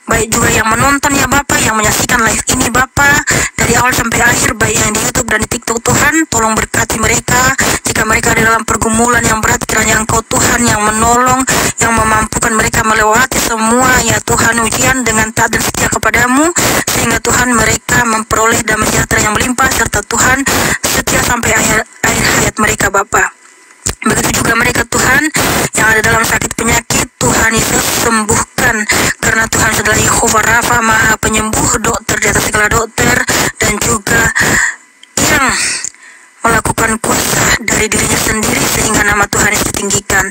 S2: baik juga yang menonton ya Bapak, yang menyaksikan live ini Bapak, dari awal sampai akhir, baik yang di YouTube dan di TikTok Tuhan. Tolong berkati mereka, jika mereka ada dalam pergumulan yang berat, kiranya Engkau Tuhan yang menolong, yang memampukan mereka melewati semua ya Tuhan ujian dengan taat dan setia kepadamu, sehingga Tuhan mereka memperoleh damai sejahtera yang melimpah, serta Tuhan setia sampai akhir hayat mereka Bapak. Begitu juga mereka Tuhan yang ada dalam sakit penyakit, Tuhan Yesus sembuhkan, karena Tuhan adalah Yehova Rafa, Maha Penyembuh, dokter di atas segala dokter, dan juga yang melakukan kuasa dari dirinya sendiri sehingga nama Tuhan Yesus ditinggikan.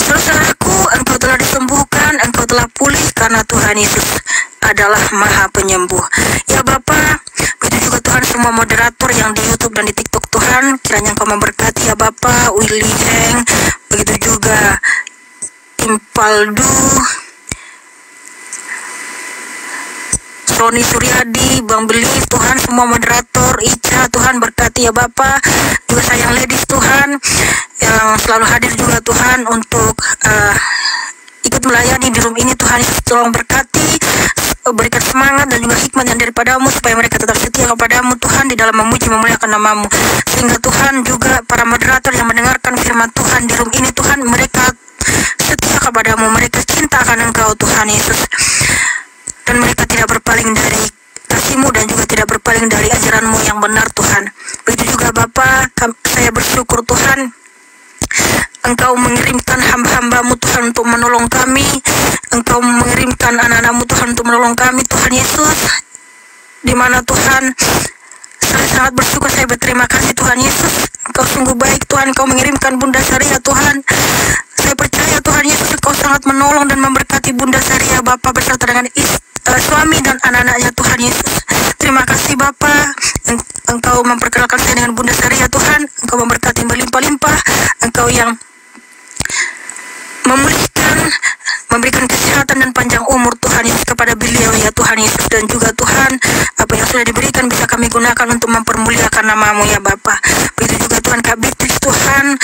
S2: Saudaraku, engkau telah disembuhkan, engkau telah pulih, karena Tuhan Yesus adalah Maha Penyembuh. Ya Bapa, begitu juga Tuhan semua moderator yang di YouTube dan di TikTok Tuhan, kiranya Engkau memberkati ya Bapa, Willy Heng, begitu juga Impaldu, Roni Suryadi, Bang Beli, Tuhan semua moderator, Ica, Tuhan berkati ya Bapa, juga sayang ladies Tuhan yang selalu hadir juga Tuhan untuk ikut melayani di room ini. Tuhan tolong berkati, berikan semangat dan juga hikmat yang daripadamu, supaya mereka tetap setia kepadamu Tuhan di dalam memuji memuliakan namamu, sehingga Tuhan juga para moderator yang mendengarkan firman Tuhan di room ini Tuhan, mereka setia kepadamu, mereka cinta akan Engkau Tuhan Yesus, dan mereka tidak berpaling dari kasih-Mu dan juga tidak berpaling dari ajaran-Mu yang benar Tuhan. Begitu juga Bapa, saya bersyukur Tuhan, Engkau mengirimkan hamba-hamba-Mu Tuhan untuk menolong kami, Engkau mengirimkan anak-anak-Mu Tuhan untuk menolong kami Tuhan Yesus, di mana Tuhan saya sangat bersyukur, saya berterima kasih Tuhan Yesus, Engkau sungguh baik Tuhan, Engkau mengirimkan Bunda Saria Tuhan. Saya percaya Tuhan Yesus Engkau sangat menolong dan memberkati Bunda Saria Bapa beserta dengan suami dan anak-anaknya Tuhan Yesus. Terima kasih Bapa, Engkau memperkenalkan saya dengan Bunda Saria Tuhan, Engkau memberkati berlimpah-limpah, Engkau yang memulihkan, memberikan kesehatan dan panjang umur Tuhan Yesus kepada beliau ya Tuhan Yesus, dan juga Tuhan apa yang sudah diberikan bisa kami gunakan untuk mempermuliakan namamu ya Bapa. Begitu juga Tuhan Kak Beatrice Tuhan,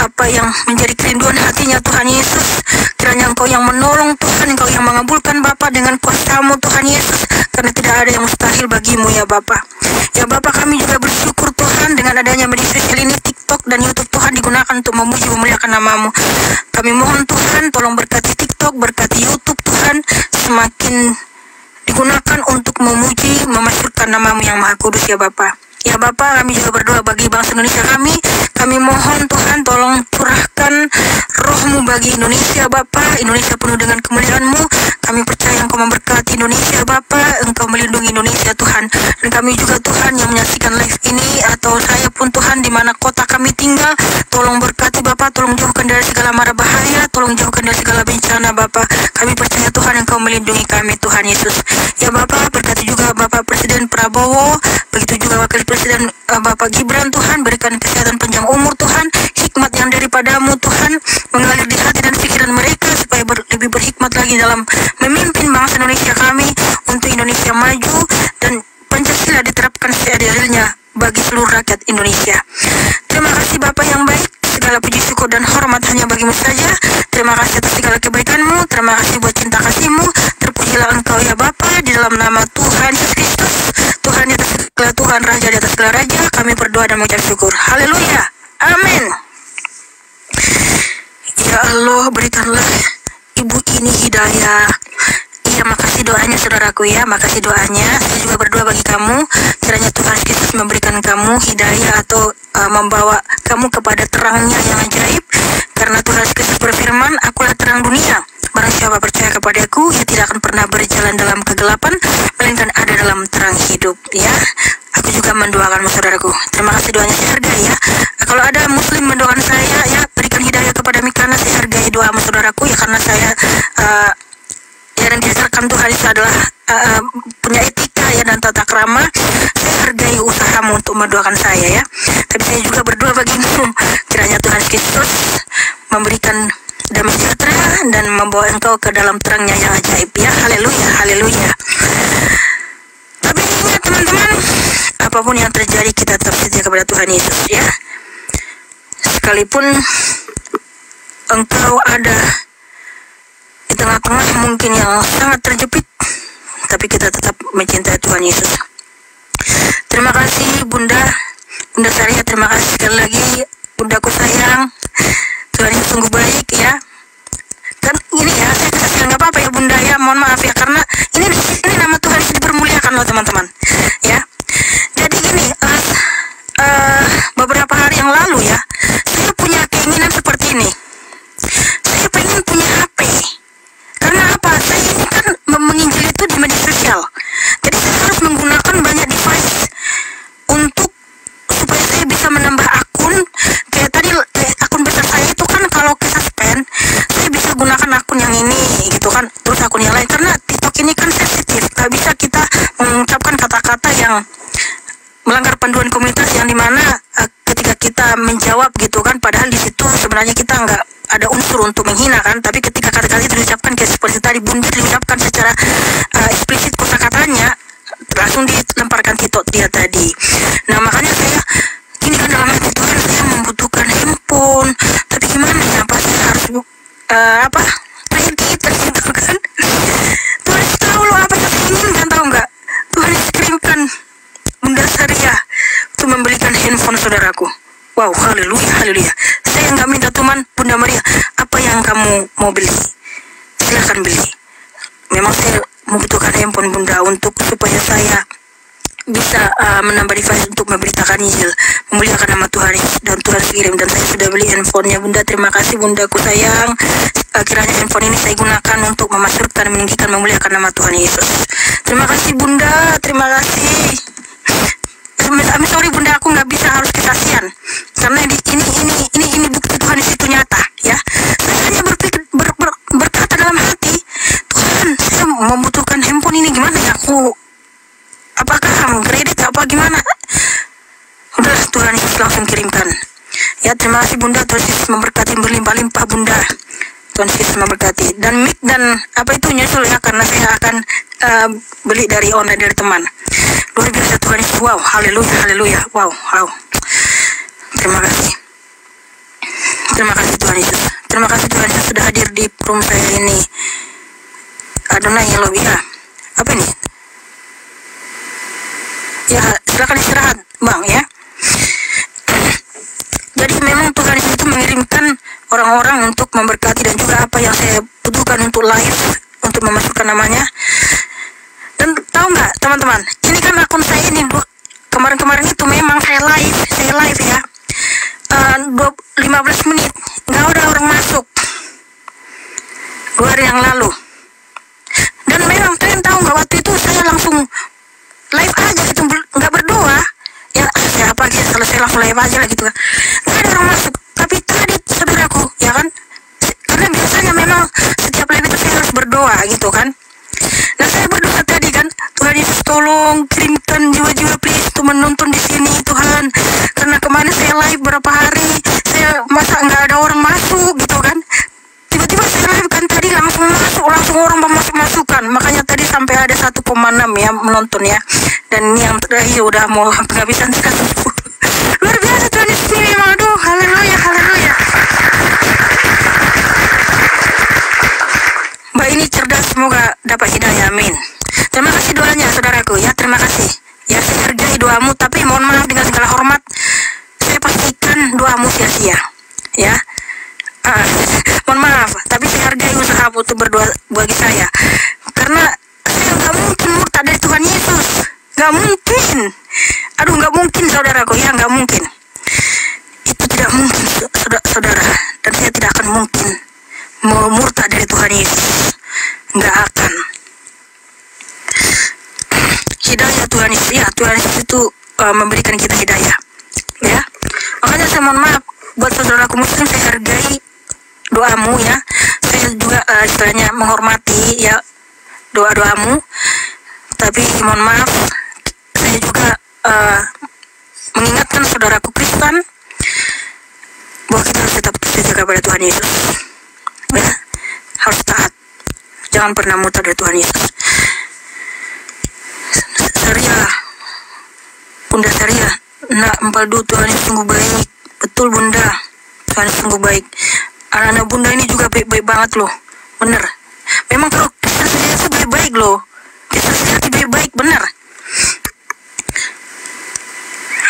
S2: apa yang menjadi kerinduan hatinya Tuhan Yesus, kiranya Engkau yang menolong Tuhan, Engkau yang mengabulkan Bapa dengan kuasa-Mu Tuhan Yesus, karena tidak ada yang mustahil bagimu ya Bapa. Ya Bapa, kami juga bersyukur Tuhan dengan adanya media sosial ini, TikTok dan YouTube Tuhan digunakan untuk memuji memuliakan namamu. Kami mohon Tuhan tolong berkati TikTok, berkati YouTube Tuhan, semakin digunakan untuk memuji memasyurkan namamu yang maha kudus ya Bapa. Ya Bapa, kami juga berdoa bagi bangsa Indonesia kami mohon Tuhan tolong curahkan roh-Mu bagi Indonesia Bapa. Indonesia penuh dengan kemuliaan-Mu, kami percaya Engkau memberkati Indonesia Bapa, Engkau melindungi Indonesia Tuhan, dan kami juga Tuhan yang menyaksikan live ini, atau saya pun Tuhan di mana kota kami tinggal, tolong berkati Bapa tolong jauhkan dari segala mara bahaya, tolong jauhkan dari segala bencana Bapa. Kami percaya Tuhan Engkau melindungi kami Tuhan Yesus. Ya Bapa, berkati juga Bapak Presiden Prabowo, begitu juga Wakil Presiden Bapak Gibran Tuhan, berikan kesehatan panjang umur Tuhan, hikmat yang daripadamu Tuhan, mengalir di hati dan pikiran mereka supaya lebih berhikmat lagi dalam memimpin bangsa Indonesia kami untuk Indonesia maju dan Pancasila diterapkan seadil-adilnya bagi seluruh rakyat Indonesia. Terima kasih Bapak yang baik, segala puji syukur dan hormat hanya bagimu saja. Terima kasih atas segala kebaikanmu, terima kasih buat cinta kasihmu. Terpujilah Engkau ya Bapa, di dalam nama Tuhan Yesus Kristus, Tuhan di atas segala Tuhan, Raja di atas segala Raja, kami berdoa dan mengucap syukur. Haleluya, amin. Ya Allah, berikanlah ibu ini hidayah. Ya, makasih doanya saudaraku ya, makasih doanya. Saya juga berdoa bagi kamu, kiranya Tuhan Yesus memberikan kamu hidayah atau membawa kamu kepada terangnya yang ajaib. Karena Tuhan Yesus berfirman, akulah terang dunia. Barang siapa percaya kepadaku, ia tidak akan pernah berjalan dalam kegelapan, melainkan ada dalam terang hidup. Ya, aku juga mendoakanmu saudaraku. Terima kasih doanya, saya hargai ya. Kalau ada muslim mendoakan saya ya, berikan hidayah kepada Mikana, saya hargai doamu saudaraku ya, karena saya yang diajarkan Tuhan itu adalah punya etika ya dan tata krama. Saya hargai usahamu untuk mendoakan saya ya. Tapi saya juga berdoa bagimu, kiranya Tuhan Kristus memberikan damai sejahtera dan membawa engkau ke dalam terangnya yang ajaib ya. Haleluya, haleluya. Tapi ingat teman-teman, apapun yang terjadi kita tetap setia kepada Tuhan Yesus ya. Sekalipun engkau ada di tengah-tengah mungkin yang sangat terjepit, tapi kita tetap mencintai Tuhan Yesus. Terima kasih Bunda Saria, terima kasih sekali lagi Bundaku sayang. Tuhan Yesus sungguh baik ya. Dan ini ya, saya kasih nggak apa-apa ya Bunda ya, mohon maaf ya, karena ini nama Tuhan Yesus dipermuliakan loh teman-teman ya. Jadi gini, beberapa hari yang lalu ya, saya punya keinginan seperti ini. Saya pengen punya HP. Karena apa? Saya ini kan menginjil itu di media sosial. Jadi saya harus menggunakan banyak device untuk supaya saya bisa menambah akun. Kayak tadi akun besar saya itu kan kalau ke suspend, saya bisa gunakan akun yang ini gitu kan. Terus akun yang lain, karena TikTok ini kan sensitif. Gak bisa kita mengucapkan kata-kata yang melanggar panduan komunitas, yang dimana ketika kita menjawab gitu kan, padahal di situ sebenarnya kita nggak ada unsur untuk menghina kan, tapi ketika kata-kata itu diucapkan kayak seperti tadi Bunda diucapkan secara eksplisit kata-katanya, langsung dilemparkan TikTok dia tadi. Nah makanya saya ini kan dalam hati Tuhan, saya membutuhkan handphone, tapi gimana ya, apa saya harus kredit gitu kan. Tuhan tahu loh apa yang saya inginkan, tahu nggak? Tuhan kirimkan Bunda Saria untuk membelikan handphone saudaraku. Wow, haleluya, haleluya. Saya nggak minta teman Bunda Maria, apa yang kamu mau beli, silahkan beli. Memang saya membutuhkan handphone Bunda untuk supaya saya bisa menambah device untuk memberitakan Injil, memuliakan nama Tuhan dan Tuhan kirim, dan saya sudah beli handphonenya Bunda. Terima kasih Bundaku sayang. Kiranya handphone ini saya gunakan untuk memasukkan, meninggikan, memuliakan nama Tuhan Yesus. Terima kasih Bunda, terima kasih. I'm sorry Bunda, aku nggak bisa, harus kekasihan karena ini bukti Tuhan di situ nyata ya. Saya hanya berkata dalam hati, Tuhan saya membutuhkan handphone ini, gimana ya aku, apakah kredit apa gimana? Udah Tuhan Yesus langsung kirimkan ya. Terima kasih Bunda, Tuhan Yesus memberkati berlimpah-limpah Bunda. Tuhan Yesus memberkati. Dan mic dan apa itu nyusul ya, karena saya akan beli dari online dari teman. Luar biasa Tuhan Yesus. Wow, haleluya, haleluya. Wow. Terima kasih. Terima kasih Tuhan Yesus. Terima kasih Tuhan Yesus sudah hadir di room saya ini. Adonai ya Lobi ya. Apa ini? Ya, silakan istirahat, Bang ya. Jadi memang Tuhan Yesus itu mengirimkan orang-orang untuk memberkati, dan juga apa yang saya butuhkan untuk live, untuk memasukkan namanya. Dan tahu nggak teman-teman, ini kan akun saya ini kemarin-kemarin itu memang saya live ya, 15 menit nggak ada orang masuk 2 hari yang lalu. Dan memang kalian tahu nggak, waktu itu saya langsung live aja gitu, nggak berdoa ya, saya apa aja selesai langsung live aja lah gitu kan, nggak ada orang masuk. Tapi tadi saudaraku ya menonton ya. Dan yang terakhir udah mau penghabisan 100. Luar biasa Tuhan Yesus ini memang. Aduh, haleluya, haleluya. Mbak ini cerdas, semoga dapat hidayah, amin. Terima kasih doanya saudaraku ya, terima kasih. Ya, saya hargai doamu, tapi mohon maaf dengan segala hormat, saya pastikan doamu sia-sia. Ya, mohon maaf, tapi saya hargai usahamu untuk berdoa bagi saya. Karena saya nggak mungkin murtad dari Tuhan Yesus, nggak mungkin. Aduh, nggak mungkin saudaraku ya, nggak mungkin. Itu tidak mungkin saudara, dan saya tidak akan mungkin mau murtad dari Tuhan Yesus, nggak akan. Hidayah Tuhan Yesus, ya Tuhan Yesus itu memberikan kita hidayah, ya. Makanya saya mohon maaf buat saudaraku muslim, saya hargai doamu ya. Saya juga istilahnya menghormati ya doa-doamu, tapi mohon maaf saya juga mengingatkan saudaraku Kristen bahwa kita harus tetap setia kepada Tuhan Yesus, ya, harus taat, jangan pernah murtad dari Tuhan Yesus. Saria, Bunda Saria, nak Empaldu, Tuhan Yesus sungguh baik, betul Bunda, Tuhan Yesus sungguh baik. Anak-anak Bunda ini juga baik-baik banget loh, bener. Memang kalau kita sendiri baik-baik loh, kita sendiri baik-baik, bener.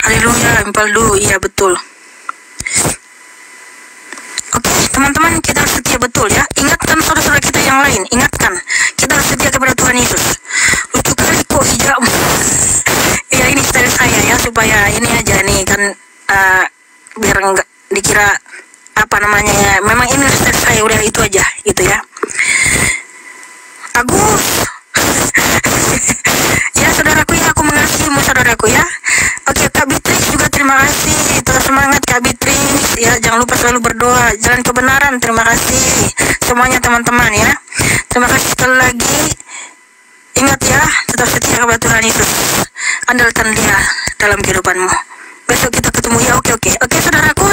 S2: Haleluya, Empaldu, iya betul. Oke, teman-teman, kita harus setia betul ya. Ingatkan saudara-saudara kita yang lain, ingatkan, kita harus setia kepada Tuhan Yesus. Lucu kali kok hijau. Ya ini style saya ya, supaya ini aja nih kan, biar nggak dikira apa namanya ya. Memang ini style saya, udah itu aja gitu ya. Agus. Ya saudaraku ya, aku mengasihimu saudaraku ya. Oke, Kak Beatrice juga terima kasih, terus semangat Kak Beatrice ya, jangan lupa selalu berdoa, jalan kebenaran, terima kasih semuanya teman-teman ya. Terima kasih sekali lagi. Ingat ya, tetap setia kepada Tuhan Yesus, andalkan Dia dalam kehidupanmu. Besok kita ketemu ya. Oke saudaraku,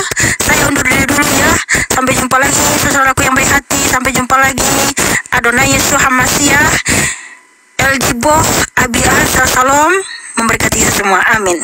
S2: saya undur diri dulu ya. Sampai jumpa lagi saudaraku yang baik hati, sampai jumpa lagi. Adonai Yesus Hamasiah, El Jiboh, Abi Al Shalom, memberkati kita semua, amin.